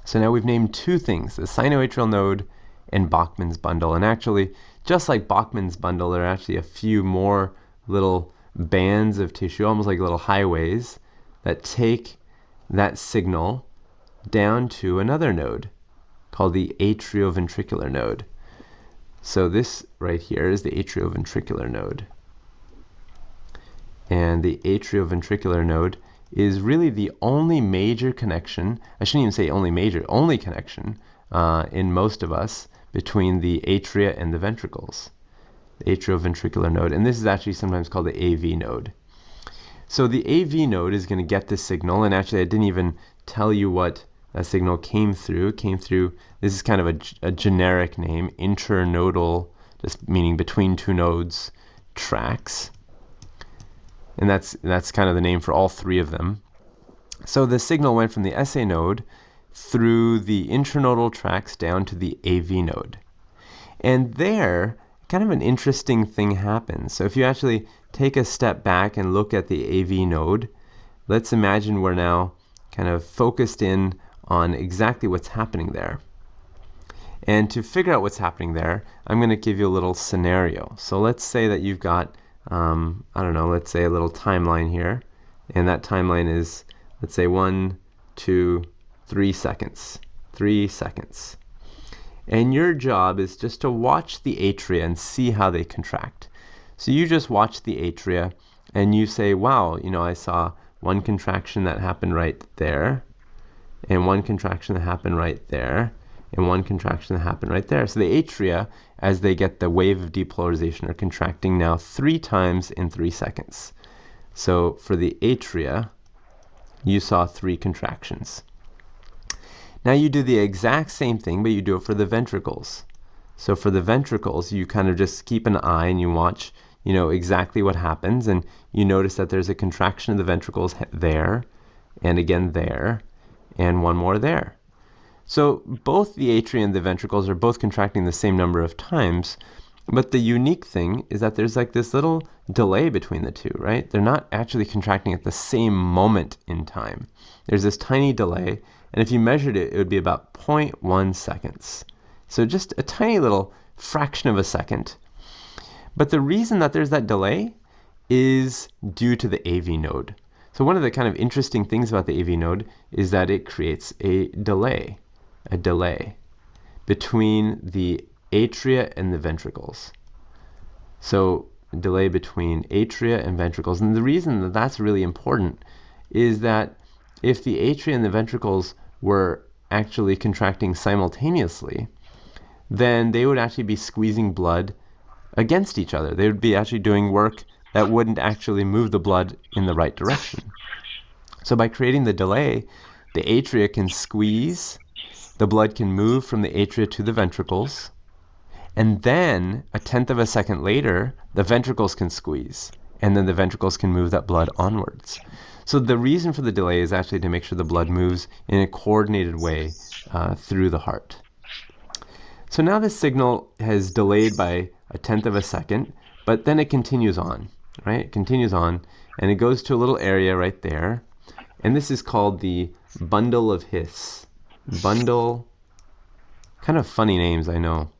So now we've named two things, the sinoatrial node and Bachmann's bundle. And actually, just like Bachmann's bundle, there are actually a few more little bands of tissue, almost like little highways, that take that signal down to another node called the atrioventricular node. So this right here is the atrioventricular node. And the atrioventricular node is really the only major connection, I shouldn't even say only major, only connection in most of us between the atria and the ventricles, the atrioventricular node. And this is actually sometimes called the AV node. So the AV node is going to get this signal, and actually I didn't even tell you what that signal came through. This is kind of a generic name, internodal, just meaning between two nodes, tracks. And that's kind of the name for all three of them. So the signal went from the SA node through the internodal tracks down to the AV node. And there, kind of an interesting thing happens. So if you actually take a step back and look at the AV node, let's imagine we're now kind of focused in on exactly what's happening there. And to figure out what's happening there, I'm going to give you a little scenario. So let's say that you've got let's say a little timeline here. And that timeline is, let's say 1, 2, 3 seconds. 3 seconds. And your job is just to watch the atria and see how they contract. So you just watch the atria and you say, wow, I saw one contraction that happened right there, and one contraction that happened right there, and one contraction that happened right there. So the atria, as they get the wave of depolarization, are contracting now 3 times in 3 seconds. So for the atria, you saw 3 contractions. Now you do the exact same thing, but you do it for the ventricles. So for the ventricles, you kind of just keep an eye and you watch, exactly what happens, and you notice that there's a contraction of the ventricles there, and again there, and one more there. So both the atria and the ventricles are both contracting the same number of times, but the unique thing is that there's like this little delay between the two, right? They're not actually contracting at the same moment in time. There's this tiny delay, and if you measured it, it would be about 0.1 seconds. So just a tiny little fraction of a second. But the reason that there's that delay is due to the AV node. So one of the kind of interesting things about the AV node is that it creates a delay between the atria and the ventricles. So delay between atria and ventricles. And the reason that that's really important is that if the atria and the ventricles were actually contracting simultaneously, then they would actually be squeezing blood against each other. They would be actually doing work that wouldn't actually move the blood in the right direction. So by creating the delay, the atria can squeeze, the blood can move from the atria to the ventricles, and then a tenth of a second later, the ventricles can squeeze, and then the ventricles can move that blood onwards. So the reason for the delay is actually to make sure the blood moves in a coordinated way through the heart. So now this signal has delayed by 1/10 of a second, but then it continues on, right? It continues on, and it goes to a little area right there, and this is called the bundle of His. Bundle, kind of funny names, I know.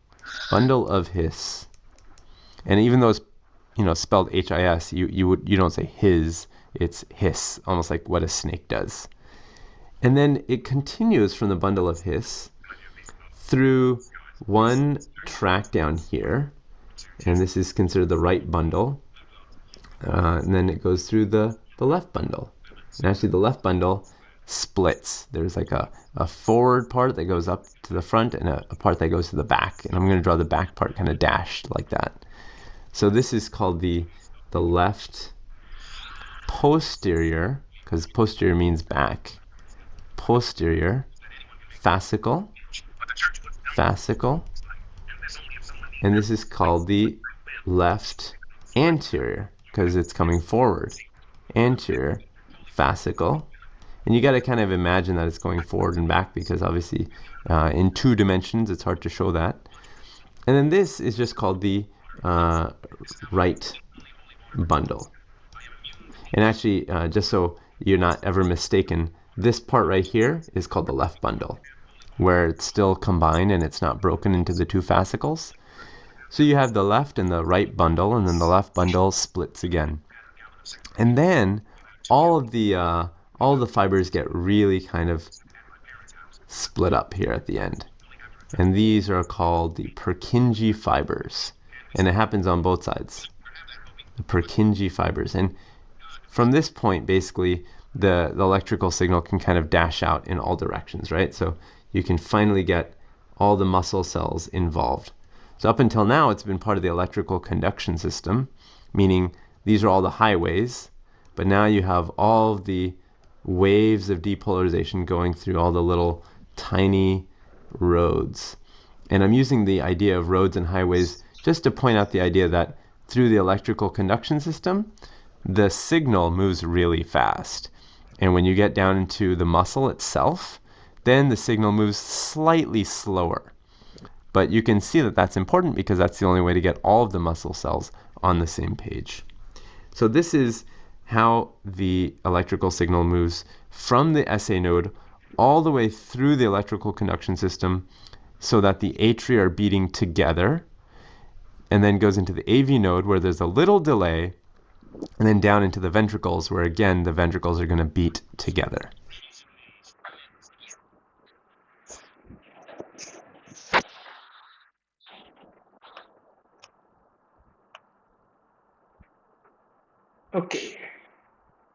Bundle of His. And even though it's spelled H-I-S, you don't say his, it's hiss, almost like what a snake does. And then it continues from the bundle of His through one track down here, and this is considered the right bundle, and then it goes through the left bundle. And actually the left bundle splits. There's like a forward part that goes up to the front and a part that goes to the back, and I'm going to draw the back part kind of dashed like that. So this is called the left posterior, because posterior means back, posterior fascicle, and this is called the left anterior, because it's coming forward, anterior fascicle. And you got to kind of imagine that it's going forward and back, because obviously in 2 dimensions it's hard to show that. And then this is just called the right bundle. And actually, just so you're not ever mistaken, this part right here is called the left bundle, where it's still combined and it's not broken into the 2 fascicles. So you have the left and the right bundle, and then the left bundle splits again. And then all of the fibers get really kind of split up here at the end. And these are called the Purkinje fibers. And it happens on both sides. The Purkinje fibers. And from this point, basically, the electrical signal can kind of dash out in all directions, right? So you can finally get all the muscle cells involved. So up until now, it's been part of the electrical conduction system, meaning these are all the highways, but now you have all of the waves of depolarization going through all the little tiny roads. And I'm using the idea of roads and highways just to point out the idea that through the electrical conduction system, the signal moves really fast. And when you get down into the muscle itself, then the signal moves slightly slower. But you can see that that's important, because that's the only way to get all of the muscle cells on the same page. So this is how the electrical signal moves from the SA node all the way through the electrical conduction system, so that the atria are beating together, and then goes into the AV node where there's a little delay, and then down into the ventricles, where again the ventricles are going to beat together. Okay.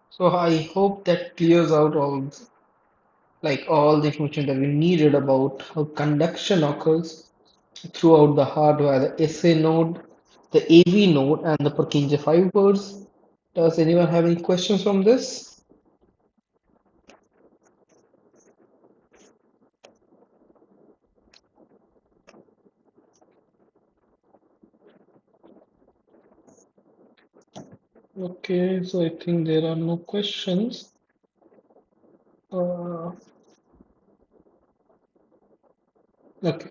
So I hope that clears out all the information that we needed about how conduction occurs throughout the heart via the SA node, the AV node, and the Purkinje fibers. Does anyone have any questions from this? Okay, so I think there are no questions. Okay.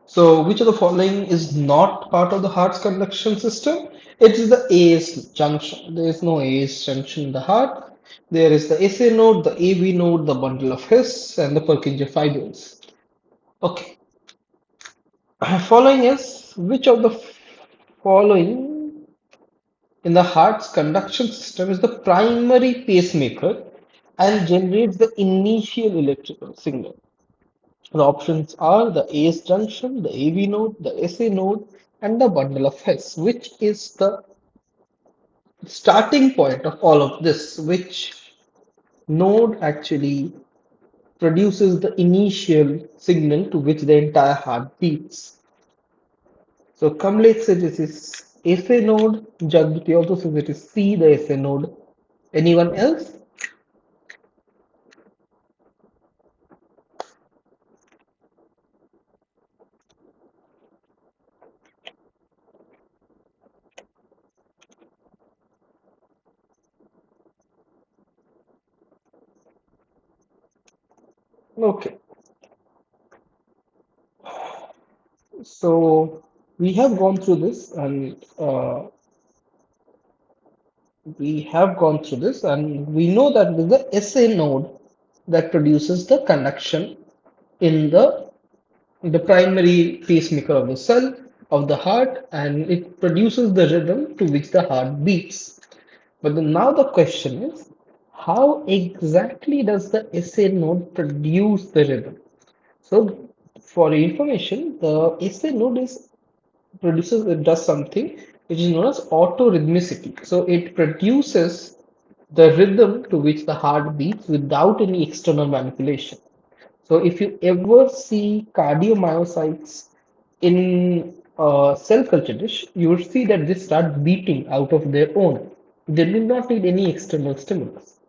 So which of the following is not part of the heart's conduction system? It is the AS junction. There is no AS junction in the heart. There is the SA node, the AV node, the bundle of His, and the Purkinje fibers. Okay. Following is which of the following in the heart's conduction system is the primary pacemaker and generates the initial electrical signal? The options are the AS junction, the AV node, the SA node, and the bundle of His. Which is the starting point of all of this? Which node actually produces the initial signal to which the entire heart beats? So Kamlesh says this is SA node. Jagriti also says it is C, the SA node. Anyone else? Okay. So we have gone through this, and we know that with the SA node that produces the conduction in the primary pacemaker of the cell of the heart, and it produces the rhythm to which the heart beats. But now the question is, how exactly does the SA node produce the rhythm? So for your information, the SA node does something which is known as autorhythmicity. So it produces the rhythm to which the heart beats without any external manipulation. So if you ever see cardiomyocytes in a cell culture dish, you will see that they start beating out of their own. They do not need any external stimulus.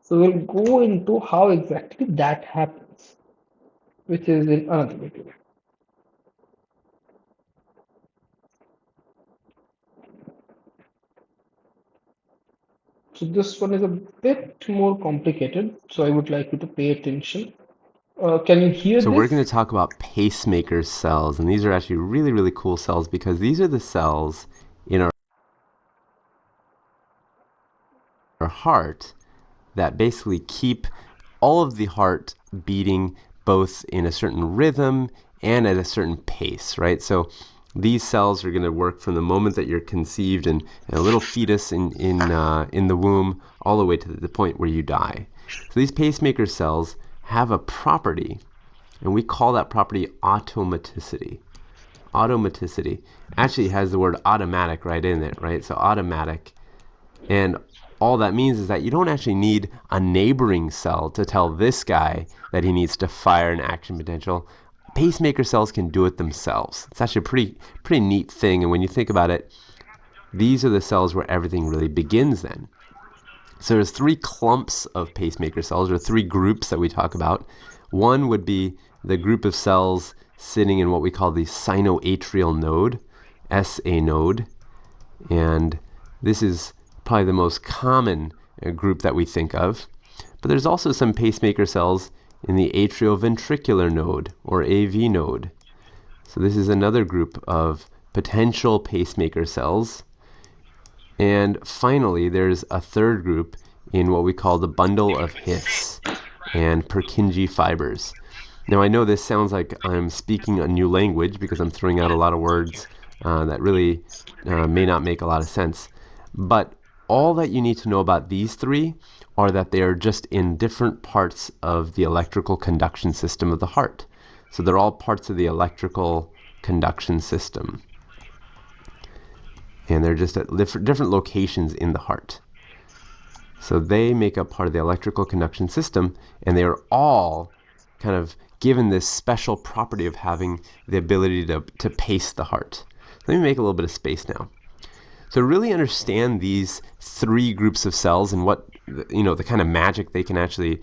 So we'll go into how exactly that happens, which is in another video. So this one is a bit more complicated, so I would like you to pay attention. Can you hear So we're going this? to talk about pacemaker cells, and these are actually really, really cool cells because these are the cells in our heart that basically keep all of the heart beating both in a certain rhythm and at a certain pace, right? So these cells are going to work from the moment that you're conceived and a little fetus in the womb all the way to the point where you die. So these pacemaker cells have a property, and we call that property automaticity. Automaticity actually has the word automatic right in it, right? So automatic. And all that means is that you don't actually need a neighboring cell to tell this guy that he needs to fire an action potential. Pacemaker cells can do it themselves. It's actually a pretty neat thing. And when you think about it, these are the cells where everything really begins then. So there's three clumps of pacemaker cells, or three groups that we talk about. One would be the group of cells sitting in what we call the sinoatrial node, SA node. And this is probably the most common group that we think of. But there's also some pacemaker cells in the atrioventricular node, or AV node. So this is another group of potential pacemaker cells. And finally, there's a third group in what we call the bundle of His and Purkinje fibers. Now, I know this sounds like I'm speaking a new language because I'm throwing out a lot of words that really may not make a lot of sense. But all that you need to know about these three are that they are just in different parts of the electrical conduction system of the heart. So they're all parts of the electrical conduction system. And they're just at different locations in the heart. So they make up part of the electrical conduction system, and they are all kind of given this special property of having the ability to pace the heart. Let me make a little bit of space now. So to really understand these three groups of cells and what, the kind of magic they can actually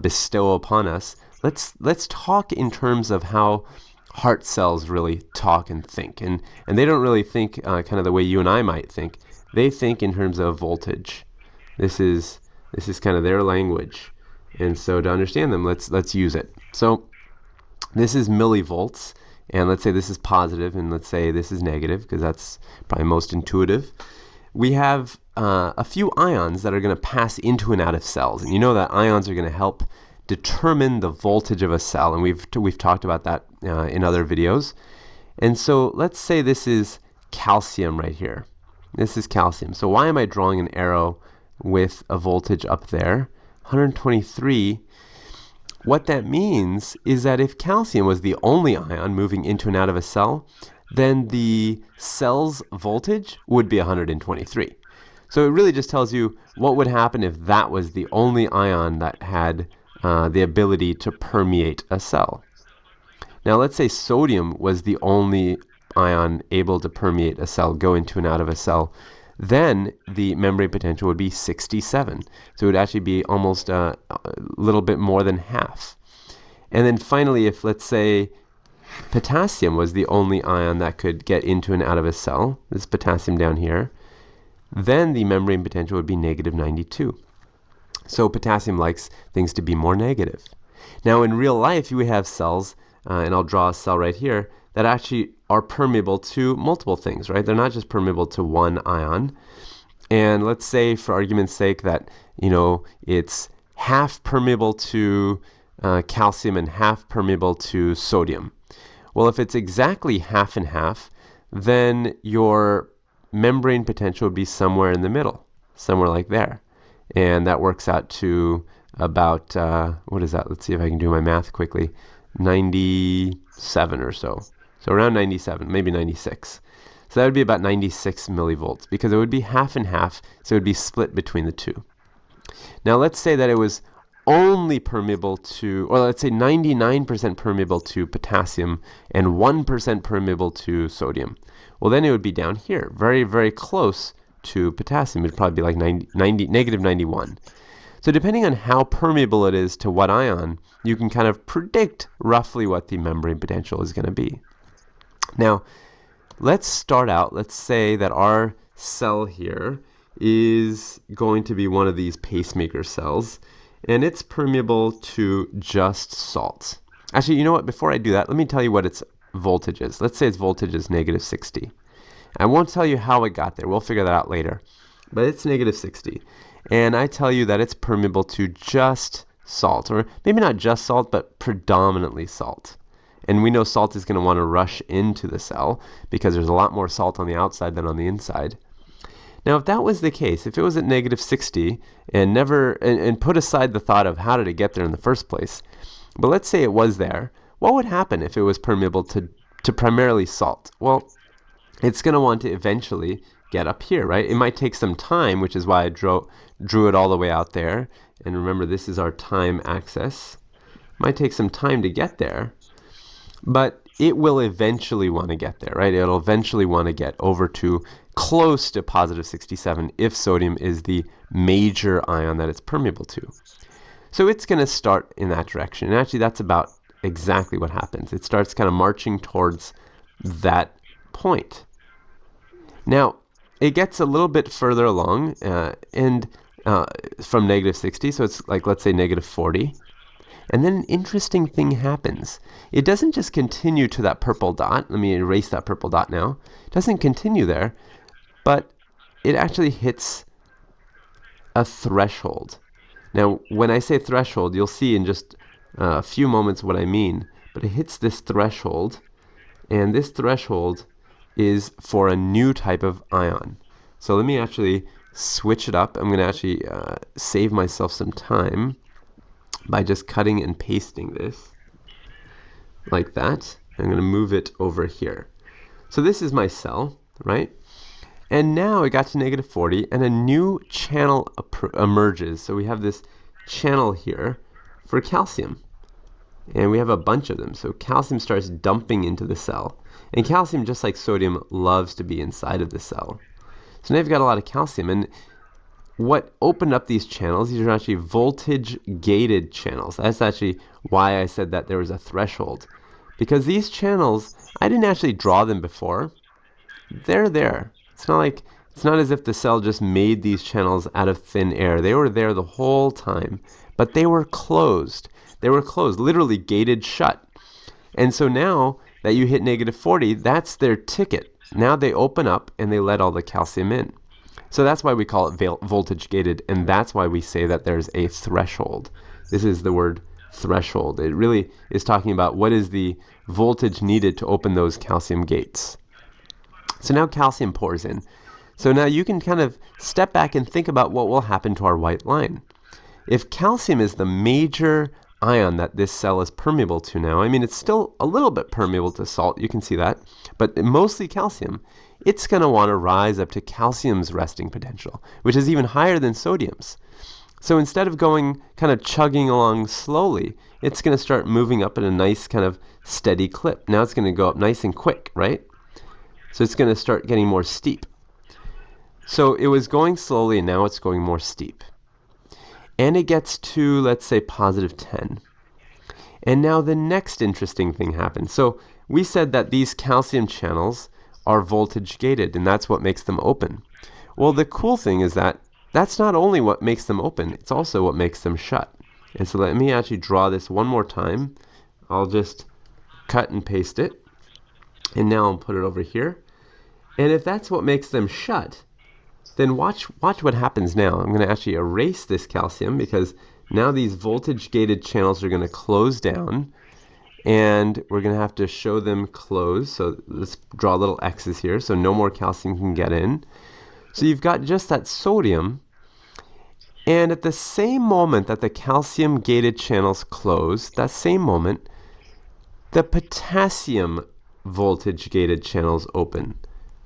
bestow upon us, let's talk in terms of how heart cells really talk and think. And they don't really think kind of the way you and I might think. They think in terms of voltage. This is kind of their language. And so to understand them, let's use it. So this is millivolts, and let's say this is positive, and let's say this is negative, because that's probably most intuitive. We have a few ions that are going to pass into and out of cells, and you know that ions are going to help determine the voltage of a cell, and we've talked about that in other videos. And so let's say this is calcium right here. This is calcium. So why am I drawing an arrow with a voltage up there? 123. What that means is that if calcium was the only ion moving into and out of a cell, then the cell's voltage would be 123. So it really just tells you what would happen if that was the only ion that had the ability to permeate a cell. Now let's say sodium was the only ion able to permeate a cell, go into and out of a cell. Then the membrane potential would be 67. So it would actually be almost a little bit more than half. And then finally, if let's say potassium was the only ion that could get into and out of a cell, this potassium down here, then the membrane potential would be negative 92. So potassium likes things to be more negative. Now in real life, you have cells, and I'll draw a cell right here, that actually are permeable to multiple things, right? They're not just permeable to one ion. And let's say, for argument's sake, that, it's half permeable to calcium and half permeable to sodium. Well, if it's exactly half and half, then your membrane potential would be somewhere in the middle, somewhere like there. And that works out to about, what is that? Let's see if I can do my math quickly. 97 or so. So around 97, maybe 96. So that would be about 96 millivolts, because it would be half and half, so it would be split between the two. Now let's say that it was only permeable to, or let's say 99% permeable to potassium and 1% permeable to sodium. Well, then it would be down here, very, very close to potassium. It would probably be like negative 91. So depending on how permeable it is to what ion, you can kind of predict roughly what the membrane potential is going to be. Now, let's start out. Let's say that our cell here is going to be one of these pacemaker cells, and it's permeable to just salt. Actually, you know what? Before I do that, let me tell you what its voltage is. Let's say its voltage is negative 60. I won't tell you how it got there. We'll figure that out later. But it's negative 60. And I tell you that it's permeable to just salt, or maybe not just salt, but predominantly salt. And we know salt is going to want to rush into the cell because there's a lot more salt on the outside than on the inside. Now, if that was the case, if it was at negative 60 and and put aside the thought of how did it get there in the first place, but let's say it was there, what would happen if it was permeable to primarily salt? Well, it's going to want to eventually get up here, right? It might take some time, which is why I drew it all the way out there. And remember, this is our time axis. It might take some time to get there, but it will eventually want to get there, right? It'll eventually want to get over to close to positive 67 if sodium is the major ion that it's permeable to. So it's going to start in that direction. And actually, that's about exactly what happens. It starts kind of marching towards that point. Now, it gets a little bit further along from negative 60, so it's like, let's say, negative 40. And then an interesting thing happens. It doesn't just continue to that purple dot. Let me erase that purple dot now. It doesn't continue there, but it actually hits a threshold. Now, when I say threshold, you'll see in just a few moments what I mean. But it hits this threshold, and this threshold is for a new type of ion. So let me actually switch it up. I'm going to actually save myself some time by just cutting and pasting this like that. I'm going to move it over here. So this is my cell, right? And now it got to negative 40, and a new channel emerges. So we have this channel here for calcium. And we have a bunch of them. So calcium starts dumping into the cell. And calcium, just like sodium, loves to be inside of the cell. So now you've got a lot of calcium. And what opened up these channels, these are actually voltage-gated channels. That's actually why I said that there was a threshold. Because these channels, I didn't actually draw them before. They're there. It's not as if the cell just made these channels out of thin air. They were there the whole time. But they were closed. They were closed, literally gated shut. And so now that you hit negative 40, that's their ticket. Now they open up and they let all the calcium in. So that's why we call it voltage gated, and that's why we say that there's a threshold. This is the word threshold. It really is talking about what is the voltage needed to open those calcium gates. So now calcium pours in. So now you can kind of step back and think about what will happen to our white line. If calcium is the major ion that this cell is permeable to now, I mean, it's still a little bit permeable to salt, you can see that, but mostly calcium, it's going to want to rise up to calcium's resting potential, which is even higher than sodium's. So instead of going kind of chugging along slowly, it's going to start moving up at a nice kind of steady clip. Now it's going to go up nice and quick, right? So it's going to start getting more steep. So it was going slowly, and now it's going more steep. And it gets to, let's say, positive 10. And now the next interesting thing happens. So we said that these calcium channels are voltage gated, and that's what makes them open. Well, the cool thing is that that's not only what makes them open, it's also what makes them shut. And so let me actually draw this one more time. I'll just cut and paste it. And now I'll put it over here. And if that's what makes them shut, then watch what happens now. I'm going to actually erase this calcium because now these voltage-gated channels are going to close down, and we're going to have to show them close. So let's draw little X's here so no more calcium can get in. So you've got just that sodium, and at the same moment that the calcium-gated channels close, that same moment, the potassium voltage-gated channels open.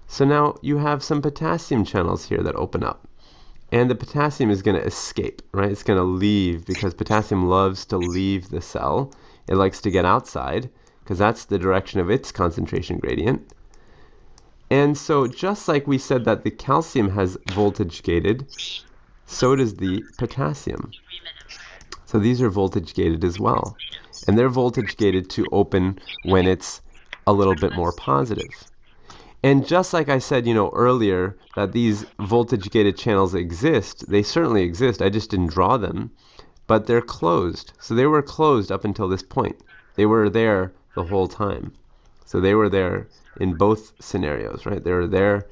So now you have some potassium channels here that open up. And the potassium is going to escape, right? It's going to leave because potassium loves to leave the cell. It likes to get outside because that's the direction of its concentration gradient. And so just like we said that the calcium has voltage gated, so does the potassium. So these are voltage gated as well. And they're voltage gated to open when it's a little bit more positive. And just like I said, earlier that these voltage-gated channels exist, they certainly exist. I just didn't draw them, but they're closed. So they were closed up until this point. They were there the whole time. So they were there in both scenarios, right? They were there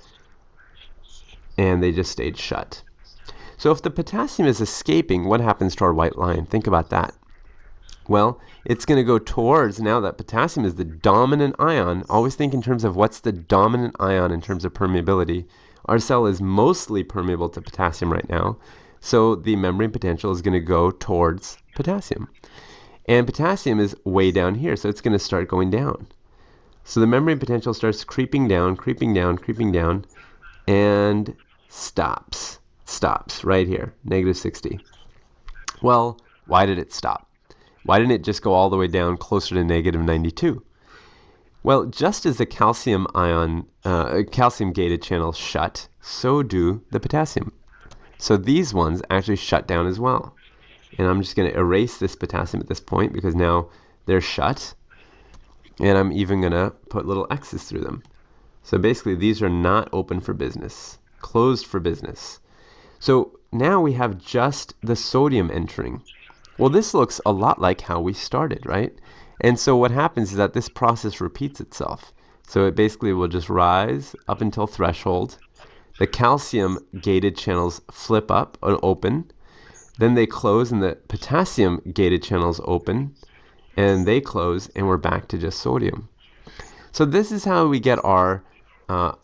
and they just stayed shut. So if the potassium is escaping, what happens to our white line? Think about that. Well, it's going to go towards, now that potassium is the dominant ion. Always think in terms of what's the dominant ion in terms of permeability. Our cell is mostly permeable to potassium right now, so the membrane potential is going to go towards potassium. And potassium is way down here, so it's going to start going down. So the membrane potential starts creeping down, and stops. Stops right here, -60. Well, why did it stop? Why didn't it just go all the way down closer to -92? Well, just as the calcium-gated channels shut, so do the potassium. So these ones actually shut down as well. And I'm just going to erase this potassium at this point because now they're shut. And I'm even going to put little X's through them. So basically these are not open for business, closed for business. So now we have just the sodium entering. Well, this looks a lot like how we started, right? And so what happens is that this process repeats itself. So it basically will just rise up until threshold. The calcium-gated channels flip up and open. Then they close and the potassium-gated channels open. And they close and we're back to just sodium. So this is how we get our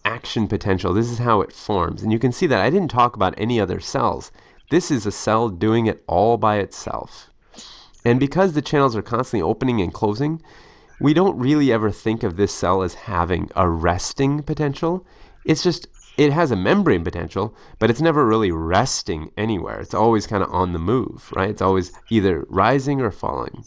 action potential. This is how it forms. And you can see that I didn't talk about any other cells. This is a cell doing it all by itself. And because the channels are constantly opening and closing, we don't really ever think of this cell as having a resting potential. It's just, it has a membrane potential, but it's never really resting anywhere. It's always kind of on the move, right? It's always either rising or falling.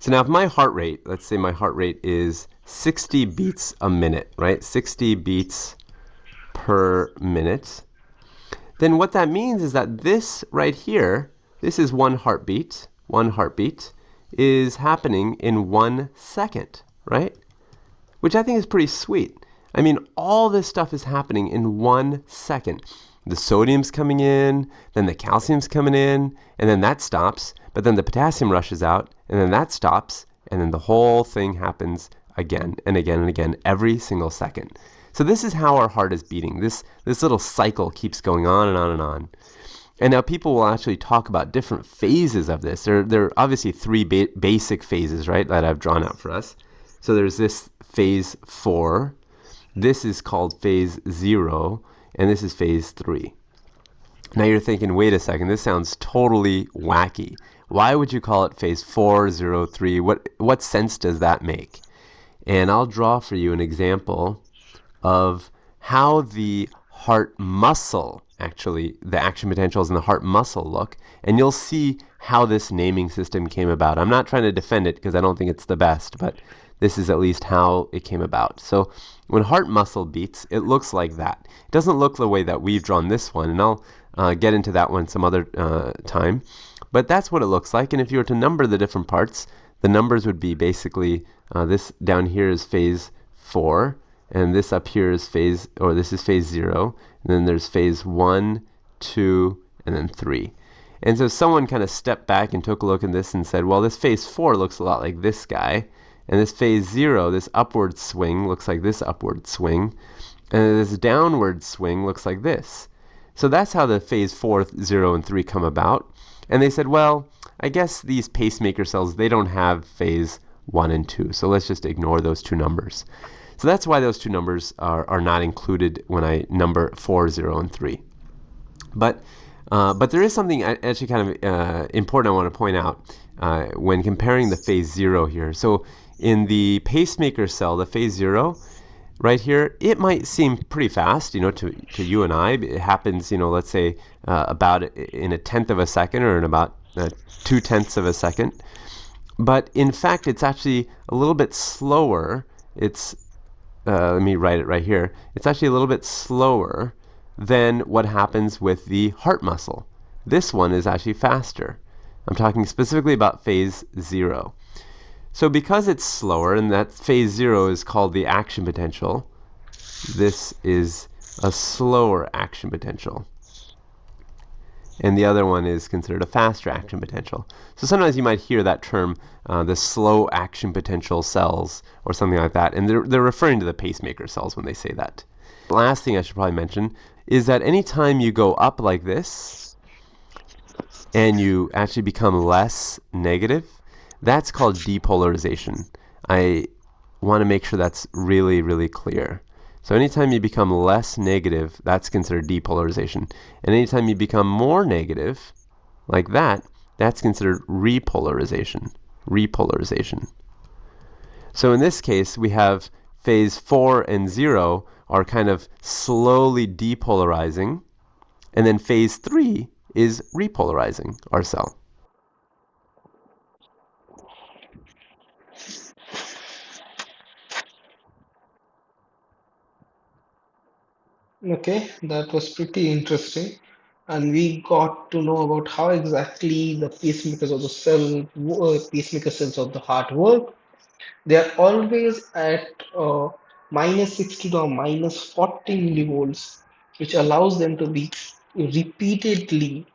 So now if my heart rate, let's say my heart rate is 60 beats a minute, right? 60 beats per minute. Then what that means is that this right here, this is one heartbeat is happening in 1 second, right? Which I think is pretty sweet. I mean, all this stuff is happening in 1 second. The sodium's coming in, then the calcium's coming in, and then that stops, but then the potassium rushes out, and then that stops, and then the whole thing happens again and again and again every single second. So this is how our heart is beating. This little cycle keeps going on and on and on. And now people will actually talk about different phases of this. There are obviously three basic phases, right, that I've drawn out for us. So there's this phase 4. This is called phase 0. And this is phase 3. Now you're thinking, wait a second, this sounds totally wacky. Why would you call it phase 4, 0, 3? What sense does that make? And I'll draw for you an example of how the heart muscle, actually, the action potentials in the heart muscle look, and you'll see how this naming system came about. I'm not trying to defend it because I don't think it's the best, but this is at least how it came about. So when heart muscle beats, it looks like that. It doesn't look the way that we've drawn this one, and I'll get into that one some other time. But that's what it looks like, and if you were to number the different parts, the numbers would be basically, this down here is phase 4, and this up here is this is phase 0, and then there's phase 1, 2, and then 3. And so someone kind of stepped back and took a look at this and said, well, this phase 4 looks a lot like this guy, And this phase 0, this upward swing, looks like this upward swing. And this downward swing looks like this. So that's how the phase 4, 0, and 3 come about. And they said, well, I guess these pacemaker cells, they don't have phase 1 and 2. So let's just ignore those two numbers. So that's why those two numbers are not included when I number 4, 0, and 3. But there is something actually kind of important I want to point out when comparing the phase 0 here. So in the pacemaker cell, the phase 0, right here, it might seem pretty fast, to you and I. It happens, let's say about in 1/10 of a second or in about 2/10 of a second. But in fact, it's actually a little bit slower. Let me write it right here. It's actually a little bit slower than what happens with the heart muscle. This one is actually faster. I'm talking specifically about phase 0. So because it's slower, and that phase 0 is called the action potential, this is a slower action potential. And the other one is considered a faster action potential. So sometimes you might hear that term, the slow action potential cells, or something like that, and they're referring to the pacemaker cells when they say that. The last thing I should probably mention is that anytime you go up like this, and you actually become less negative, that's called depolarization. I want to make sure that's really, really clear. So anytime you become less negative, that's considered depolarization. And anytime you become more negative, like that, that's considered repolarization. Repolarization. So in this case, we have phase 4 and 0 are kind of slowly depolarizing, and then phase 3 is repolarizing our cell. Okay, that was pretty interesting. And we got to know about how exactly the pacemakers of the pacemaker cells of the heart work. They are always at minus 60 or minus 40 millivolts, which allows them to be repeatedly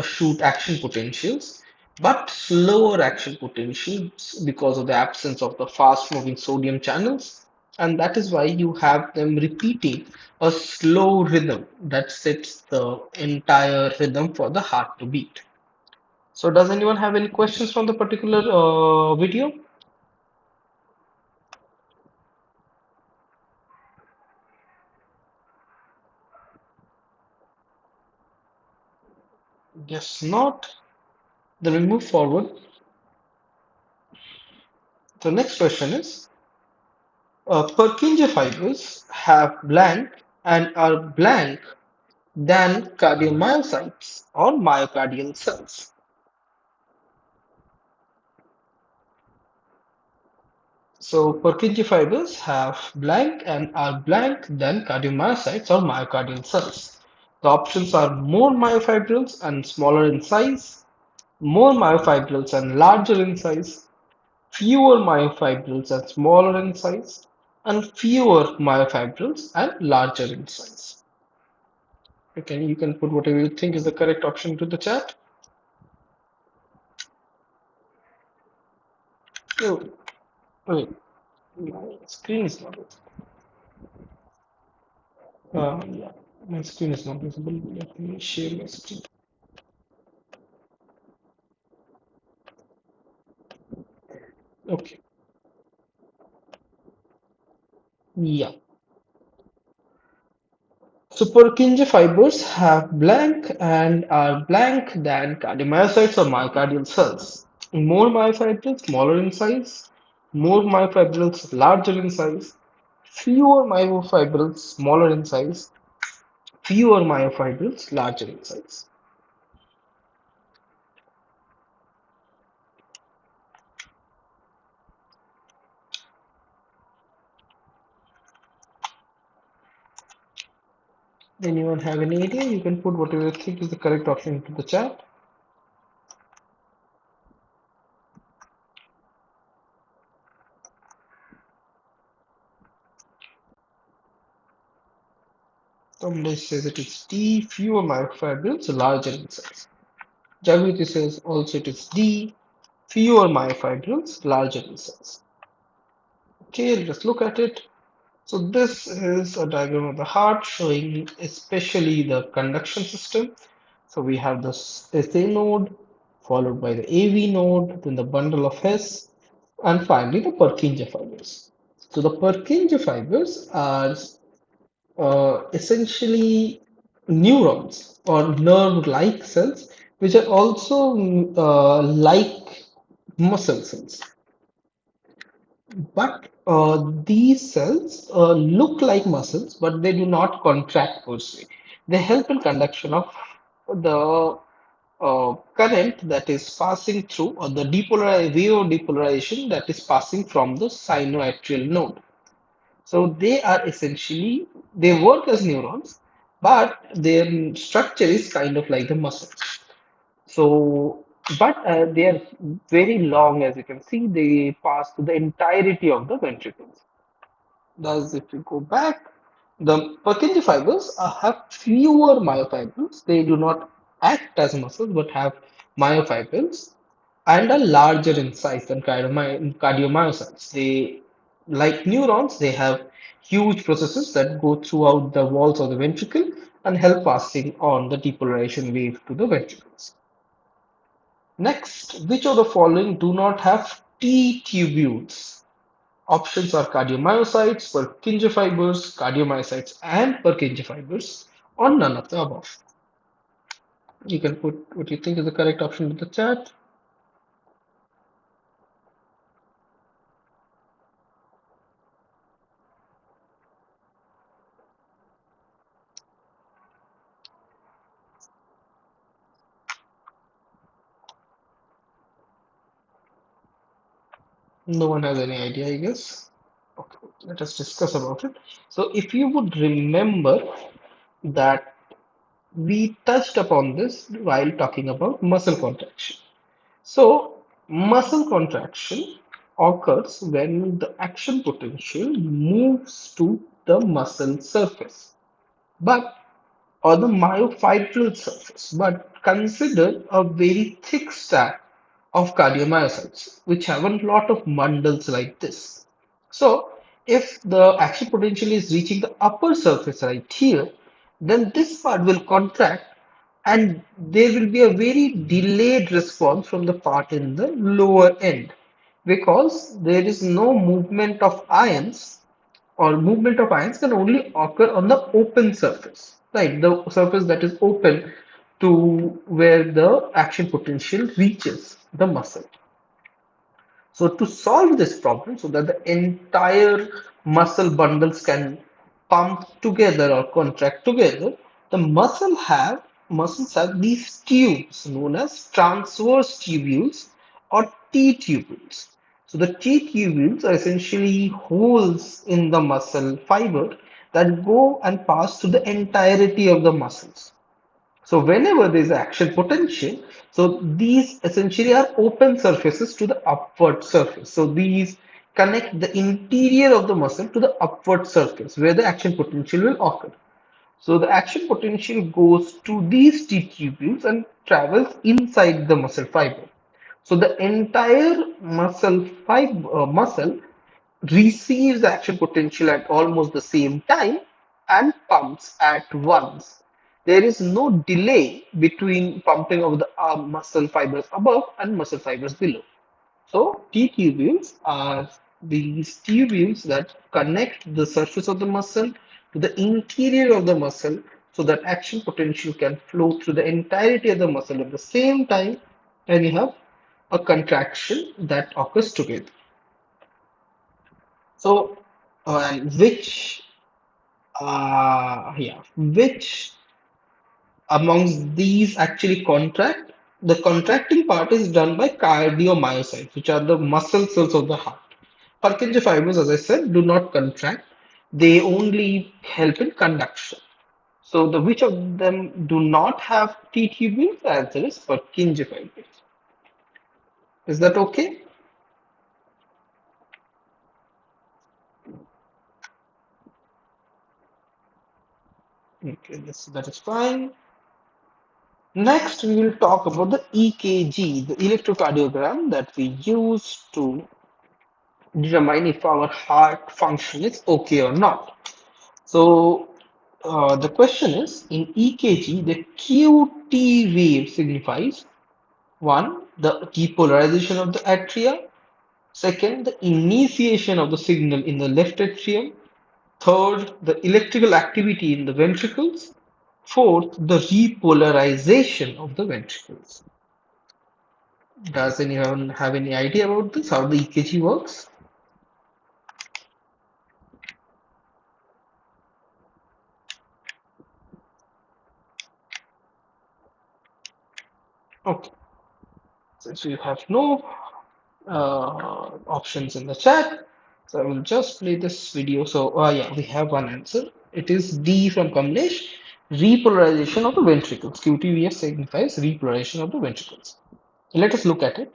shoot action potentials, but slower action potentials because of the absence of the fast moving sodium channels. And that is why you have them repeating a slow rhythm that sets the entire rhythm for the heart to beat. So, does anyone have any questions from the particular video? Guess not. Then we move forward. The next question is Purkinje fibers have blank and are blank than cardiomyocytes or myocardial cells. So Purkinje fibers have blank and are blank than cardiomyocytes or myocardial cells. The options are more myofibrils and smaller in size, more myofibrils and larger in size, fewer myofibrils and smaller in size, and fewer myofibrils and larger in size. Okay, you can put whatever you think is the correct option into the chat. Oh, wait, my screen is not yeah, my screen is not visible. Let me share my screen. Okay, yeah. So Purkinje fibers have blank and are blank than cardiomyocytes or myocardial cells. More myofibrils, smaller in size. More myofibrils, larger in size. Fewer myofibrils, smaller in size. Fewer myofibrils, larger in size. Anyone have any idea? You can put whatever you think is the correct option into the chat. Somebody says it is D, fewer myofibrils, larger in size. Jagriti says also it is D, fewer myofibrils, larger in size. Okay, let's look at it. So this is a diagram of the heart showing especially the conduction system. So we have the SA node, followed by the AV node, then the bundle of Hess, and finally the Purkinje fibers. So the Purkinje fibers are essentially neurons or nerve-like cells, which are also like muscle cells. But these cells look like muscles, but they do not contract per se. They help in conduction of the current that is passing through, or the depolarization that is passing from the sinoatrial node. So they are essentially, they work as neurons, but their structure is kind of like the muscles. So, but they are very long, as you can see, they pass to the entirety of the ventricles. Thus, if we go back, the Purkinje fibers have fewer myofibrils. They do not act as muscles, but have myofibrils and are larger in size than cardiomyocytes. They, like neurons, they have huge processes that go throughout the walls of the ventricle and help passing on the depolarization wave to the ventricles. Next, which of the following do not have T tubules? Options are cardiomyocytes, Purkinje fibers, cardiomyocytes, and Purkinje fibers, or none of the above. You can put what you think is the correct option in the chat. No one has any idea, I guess. Okay, let us discuss about it. So, if you would remember that we touched upon this while talking about muscle contraction. So, muscle contraction occurs when the action potential moves to the muscle surface, but or the myofibril surface, but consider a very thick stack of cardiomyocytes, which have a lot of bundles like this. So, if the action potential is reaching the upper surface right here, then this part will contract and there will be a very delayed response from the part in the lower end because there is no movement of ions or movement of ions can only occur on the open surface, right? The surface that is open to where the action potential reaches the muscle. So to solve this problem so that the entire muscle bundles can pump together or contract together, the muscles have these tubes known as transverse tubules or T tubules. So the T tubules are essentially holes in the muscle fiber that go and pass through the entirety of the muscles. So whenever there is action potential, so these essentially are open surfaces to the upward surface. So these connect the interior of the muscle to the upward surface where the action potential will occur. So the action potential goes to these T tubules and travels inside the muscle fiber. So the entire muscle receives the action potential at almost the same time and pumps at once. There is no delay between pumping of the muscle fibers above and muscle fibers below. So T tubules are these tubules that connect the surface of the muscle to the interior of the muscle so that action potential can flow through the entirety of the muscle at the same time and you have a contraction that occurs together. So, which amongst these actually contract? The contracting part is done by cardiomyocytes, which are the muscle cells of the heart. Purkinje fibers, as I said, do not contract. They only help in conduction. So, the which of them do not have T tubules? The answer is Purkinje fibers. Is that okay? Okay, that is fine. Next, we will talk about the EKG, the electrocardiogram that we use to determine if our heart function is okay or not. So the question is, in EKG, the QT wave signifies one, the depolarization of the atria, second, the initiation of the signal in the left atrium, third, the electrical activity in the ventricles, fourth, the repolarization of the ventricles. Does anyone have any idea about this, how the EKG works? Okay, since we have no options in the chat, so I will just play this video. So yeah, we have one answer. It is D from Kamlesh, repolarization of the ventricles. QTVS signifies repolarization of the ventricles. So let us look at it.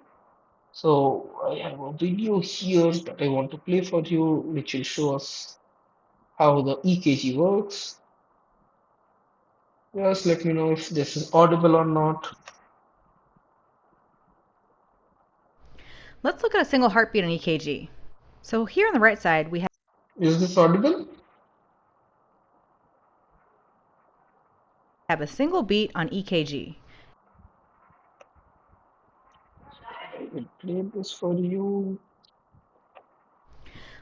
So I have a video here that I want to play for you, which will show us how the EKG works. Just let me know if this is audible or not. Let's look at a single heartbeat on EKG. So here on the right side, we Is this audible? have a single beat on EKG. I will play this for you.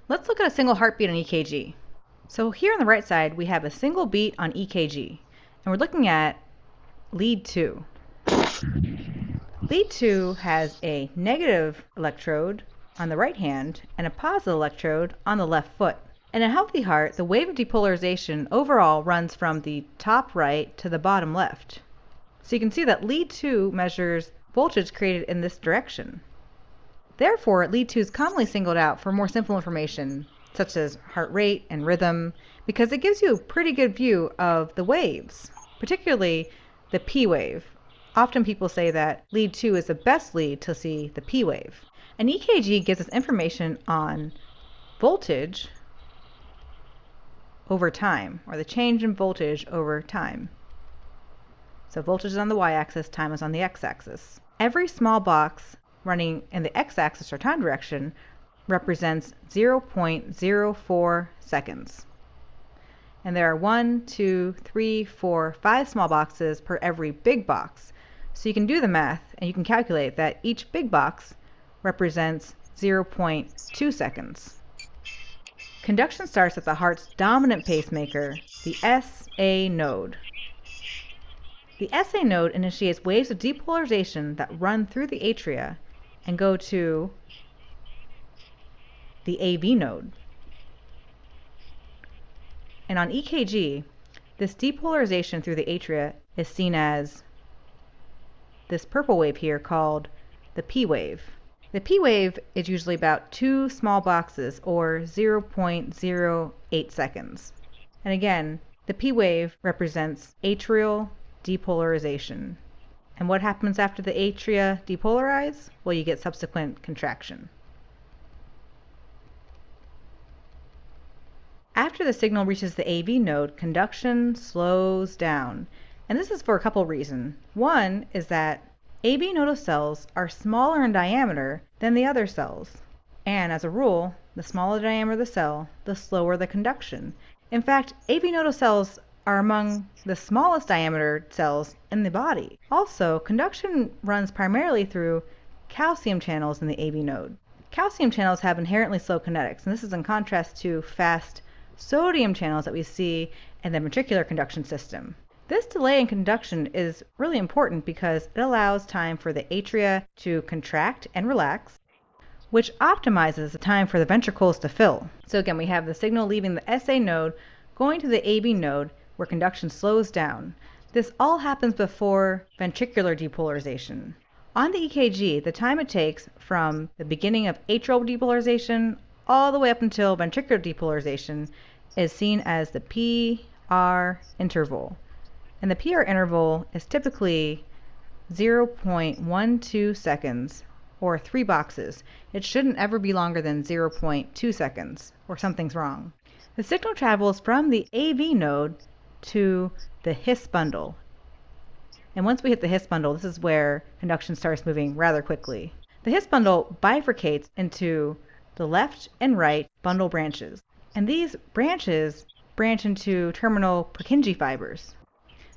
Let's look at a single heartbeat on EKG. So here on the right side, we have a single beat on EKG, and we're looking at lead 2. Lead 2 has a negative electrode on the right hand and a positive electrode on the left foot. In a healthy heart, the wave of depolarization overall runs from the top right to the bottom left. So you can see that lead 2 measures voltage created in this direction. Therefore, lead 2 is commonly singled out for more simple information, such as heart rate and rhythm, because it gives you a pretty good view of the waves, particularly the P wave. Often people say that lead 2 is the best lead to see the P wave. An EKG gives us information on voltage over time, or the change in voltage over time. So voltage is on the y-axis, time is on the x-axis. Every small box running in the x-axis or time direction represents 0.04 seconds. And there are 1, 2, 3, 4, 5 small boxes per every big box. So you can do the math and you can calculate that each big box represents 0.2 seconds. Conduction starts at the heart's dominant pacemaker, the SA node. The SA node initiates waves of depolarization that run through the atria and go to the AV node. And on EKG, this depolarization through the atria is seen as this purple wave here called the P wave. The P wave is usually about 2 small boxes or 0.08 seconds. And again, the P wave represents atrial depolarization. And what happens after the atria depolarize? Well, you get subsequent contraction. After the signal reaches the AV node, conduction slows down. And this is for a couple reasons. One is that AV nodal cells are smaller in diameter than the other cells. And as a rule, the smaller the diameter of the cell, the slower the conduction. In fact, AV nodal cells are among the smallest diameter cells in the body. Also, conduction runs primarily through calcium channels in the AV node. Calcium channels have inherently slow kinetics, and this is in contrast to fast sodium channels that we see in the ventricular conduction system. This delay in conduction is really important because it allows time for the atria to contract and relax, which optimizes the time for the ventricles to fill. So again, we have the signal leaving the SA node going to the AV node where conduction slows down. This all happens before ventricular depolarization. On the EKG, the time it takes from the beginning of atrial depolarization all the way up until ventricular depolarization is seen as the PR interval. And the PR interval is typically 0.12 seconds or 3 boxes. It shouldn't ever be longer than 0.2 seconds or something's wrong. The signal travels from the AV node to the His bundle. And once we hit the His bundle, this is where conduction starts moving rather quickly. The His bundle bifurcates into the left and right bundle branches. And these branches branch into terminal Purkinje fibers.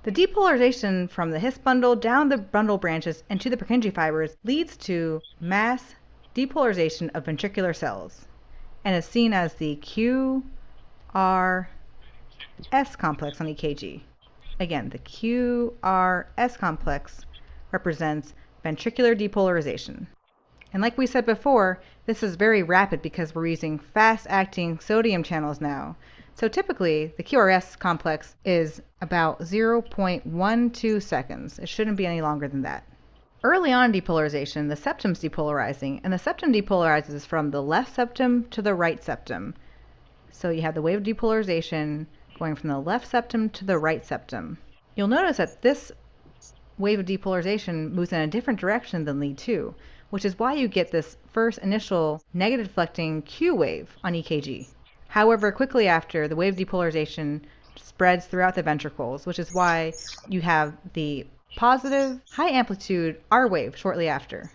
The depolarization from the His bundle down the bundle branches and to the Purkinje fibers leads to mass depolarization of ventricular cells and is seen as the QRS complex on EKG. Again, the QRS complex represents ventricular depolarization. And like we said before, this is very rapid because we're using fast-acting sodium channels now. So typically, the QRS complex is about 0.12 seconds. It shouldn't be any longer than that. Early on depolarization, the septum's depolarizing, and the septum depolarizes from the left septum to the right septum. So you have the wave of depolarization going from the left septum to the right septum. You'll notice that this wave of depolarization moves in a different direction than lead 2, which is why you get this first initial negative deflecting Q wave on EKG. However, quickly after, the wave depolarization spreads throughout the ventricles, which is why you have the positive high amplitude R wave shortly after.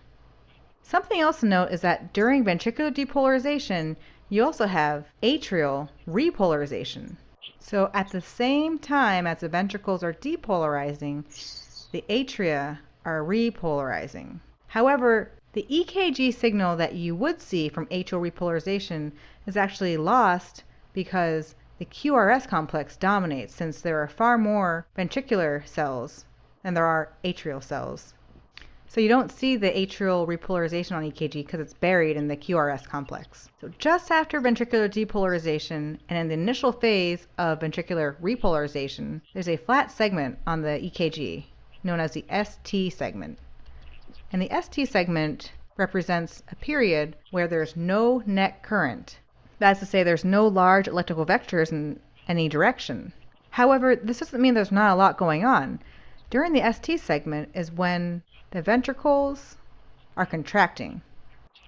Something else to note is that during ventricular depolarization, you also have atrial repolarization. So at the same time as the ventricles are depolarizing, the atria are repolarizing. However, the EKG signal that you would see from atrial repolarization is actually lost because the QRS complex dominates, since there are far more ventricular cells than there are atrial cells. So you don't see the atrial repolarization on EKG because it's buried in the QRS complex. So just after ventricular depolarization and in the initial phase of ventricular repolarization, there's a flat segment on the EKG known as the ST segment. And the ST segment represents a period where there's no net current. That's to say, there's no large electrical vectors in any direction. However, this doesn't mean there's not a lot going on. During the ST segment is when the ventricles are contracting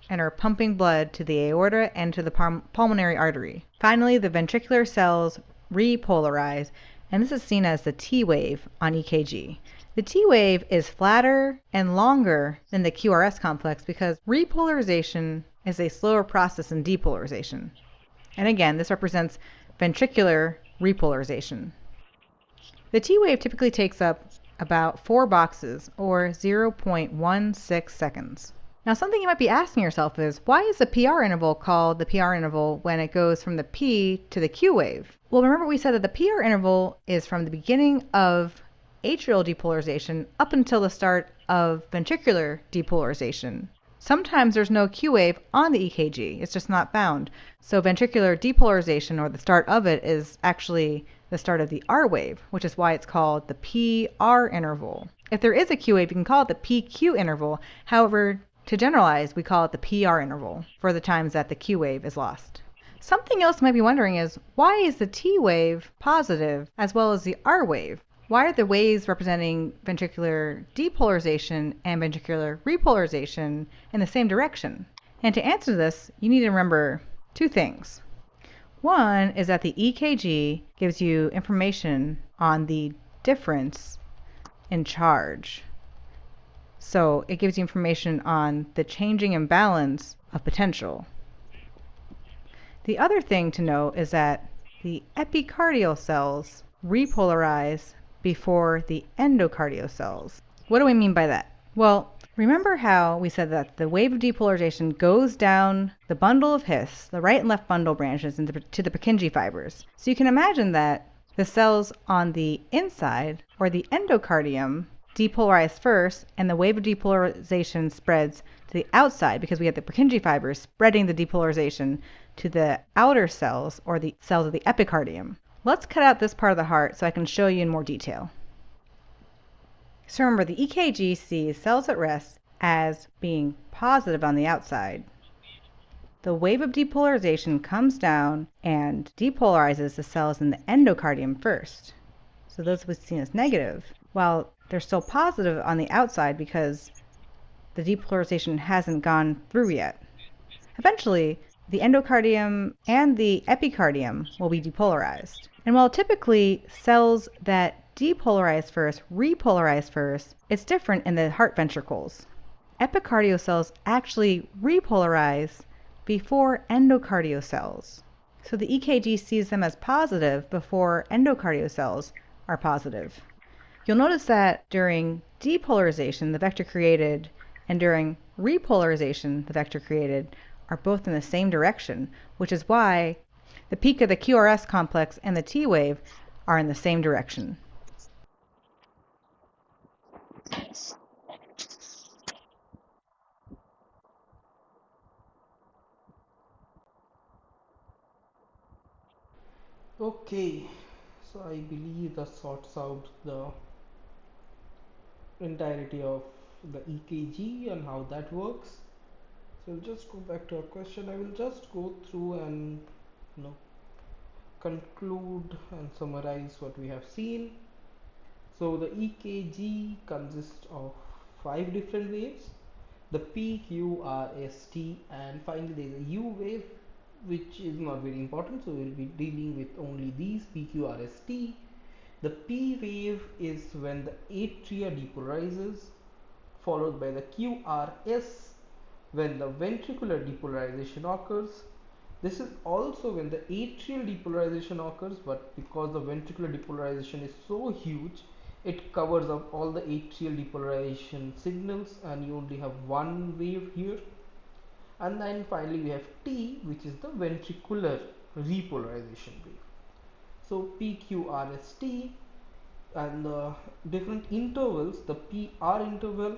and are pumping blood to the aorta and to the pulmonary artery. Finally, the ventricular cells repolarize, and this is seen as the T wave on EKG. The T wave is flatter and longer than the QRS complex because repolarization is a slower process than depolarization. And again, this represents ventricular repolarization. The T wave typically takes up about 4 boxes, or 0.16 seconds. Now, something you might be asking yourself is, why is the PR interval called the PR interval when it goes from the P to the Q wave? Well, remember we said that the PR interval is from the beginning of atrial depolarization up until the start of ventricular depolarization. Sometimes there's no Q wave on the EKG, it's just not found. So ventricular depolarization, or the start of it, is actually the start of the R wave, which is why it's called the PR interval. If there is a Q wave, you can call it the PQ interval. However, to generalize, we call it the PR interval for the times that the Q wave is lost. Something else you might be wondering is, why is the T wave positive as well as the R wave? Why are the waves representing ventricular depolarization and ventricular repolarization in the same direction? And to answer this, you need to remember 2 things. One is that the EKG gives you information on the difference in charge. So it gives you information on the changing imbalance of potential. The other thing to note is that the epicardial cells repolarize before the endocardial cells. What do we mean by that? Well, remember how we said that the wave of depolarization goes down the bundle of His, the right and left bundle branches, to the Purkinje fibers. So you can imagine that the cells on the inside, or the endocardium, depolarize first, and the wave of depolarization spreads to the outside because we have the Purkinje fibers spreading the depolarization to the outer cells, or the cells of the epicardium. Let's cut out this part of the heart so I can show you in more detail. So remember, the EKG sees cells at rest as being positive on the outside. The wave of depolarization comes down and depolarizes the cells in the endocardium first. So those would be seen as negative, while they're still positive on the outside because the depolarization hasn't gone through yet. Eventually, the endocardium and the epicardium will be depolarized. And while typically cells that depolarize first repolarize first, it's different in the heart ventricles. Epicardial cells actually repolarize before endocardial cells. So the EKG sees them as positive before endocardial cells are positive. You'll notice that during depolarization, the vector created, and during repolarization, the vector created, are both in the same direction, which is why the peak of the QRS complex and the T wave are in the same direction. Okay, so I believe that sorts out the entirety of the EKG and how that works. So we'll just go back to our question. I will just go through and conclude and summarize what we have seen. So the EKG consists of 5 different waves: the P, Q, R, S, T, and finally there is a U wave, which is not very important, so we'll be dealing with only these P, Q, R, S, T. The P wave is when the atria depolarizes, followed by the QRS when the ventricular depolarization occurs. This is also when the atrial depolarization occurs, but because the ventricular depolarization is so huge, it covers up all the atrial depolarization signals and you only have one wave here. And then finally we have T, which is the ventricular repolarization wave. So PQRST, and the different intervals, the PR interval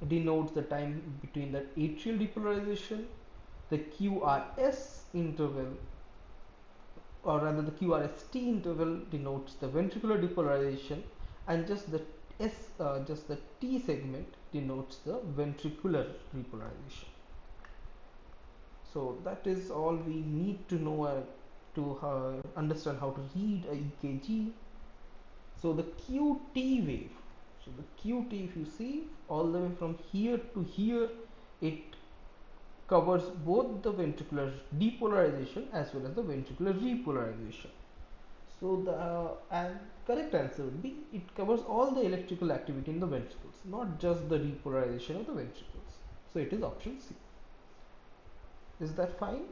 denotes the time between the atrial depolarization, the QRS interval, or rather the QRST interval denotes the ventricular depolarization, and just the T segment denotes the ventricular repolarization. So that is all we need to know to understand how to read a EKG. So the QT wave, so the QT, if you see all the way from here to here, it covers both the ventricular depolarization as well as the ventricular repolarization. So the correct answer would be it covers all the electrical activity in the ventricles, not just the repolarization of the ventricles. So it is option C. Is that fine?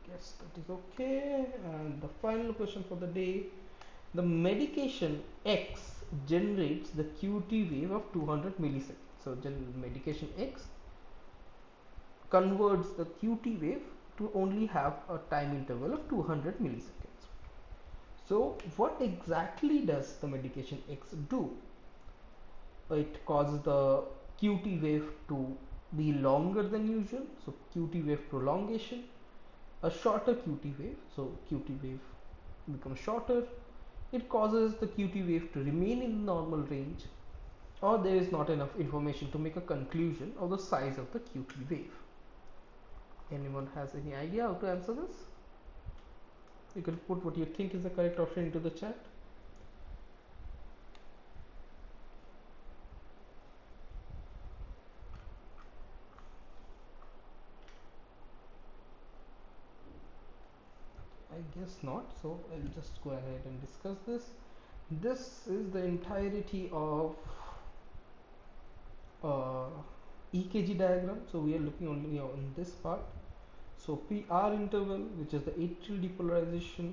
Yes, that is okay. And the final question for the day: the medication X generates the QT wave of 200 milliseconds. So medication X converts the QT wave to only have a time interval of 200 milliseconds. So what exactly does the medication X do? It causes the QT wave to be longer than usual, so QT wave prolongation, a shorter QT wave, so QT wave becomes shorter. It causes the QT wave to remain in normal range, or there is not enough information to make a conclusion of the size of the QT wave. Anyone has any idea how to answer this? You can put what you think is the correct option into the chat. I guess not, so I'll just go ahead and discuss this. This is the entirety of EKG diagram, so we are looking only on this part. So PR interval, which is the atrial depolarization,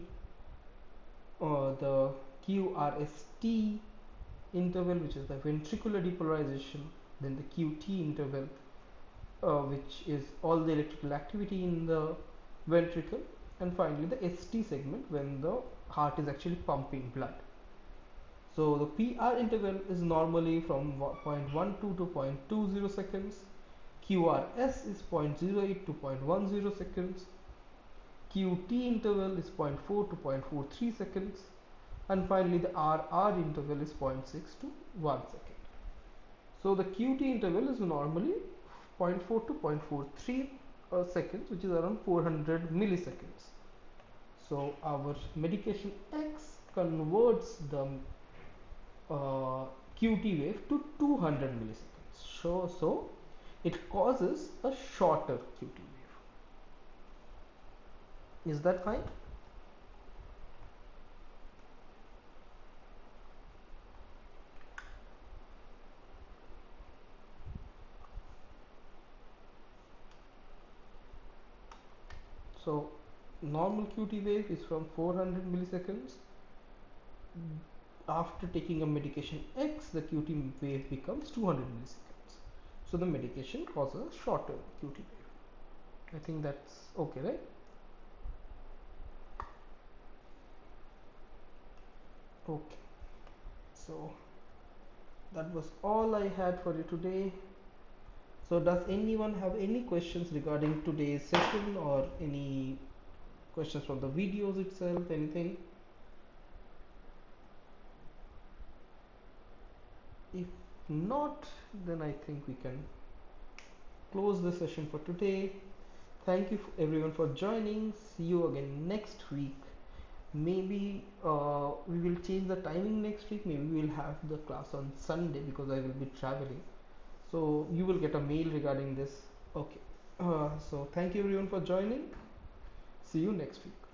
the QRST interval, which is the ventricular depolarization, then the QT interval, which is all the electrical activity in the ventricle, and finally the ST segment when the heart is actually pumping blood. So the PR interval is normally from 0.12 to 0.20 seconds, QRS is 0.08 to 0.10 seconds, QT interval is 0.4 to 0.43 seconds, and finally the RR interval is 0.6 to 1 second. So the QT interval is normally 0.4 to 0.43 seconds, which is around 400 milliseconds. So our medication X converts the QT wave to 200 milliseconds. So it causes a shorter QT wave. Is that fine? So normal QT wave is from 400 milliseconds. After taking a medication X, the QT wave becomes 200 milliseconds. So the medication causes a shorter QT wave. I think that's okay, right? Okay. So that was all I had for you today. So does anyone have any questions regarding today's session, or any questions from the videos itself, anything? If not, then I think we can close the session for today. Thank you everyone for joining. See you again next week. Maybe we will change the timing next week. Maybe we will have the class on Sunday because I will be traveling. So you will get a mail regarding this. Okay. So thank you everyone for joining. See you next week.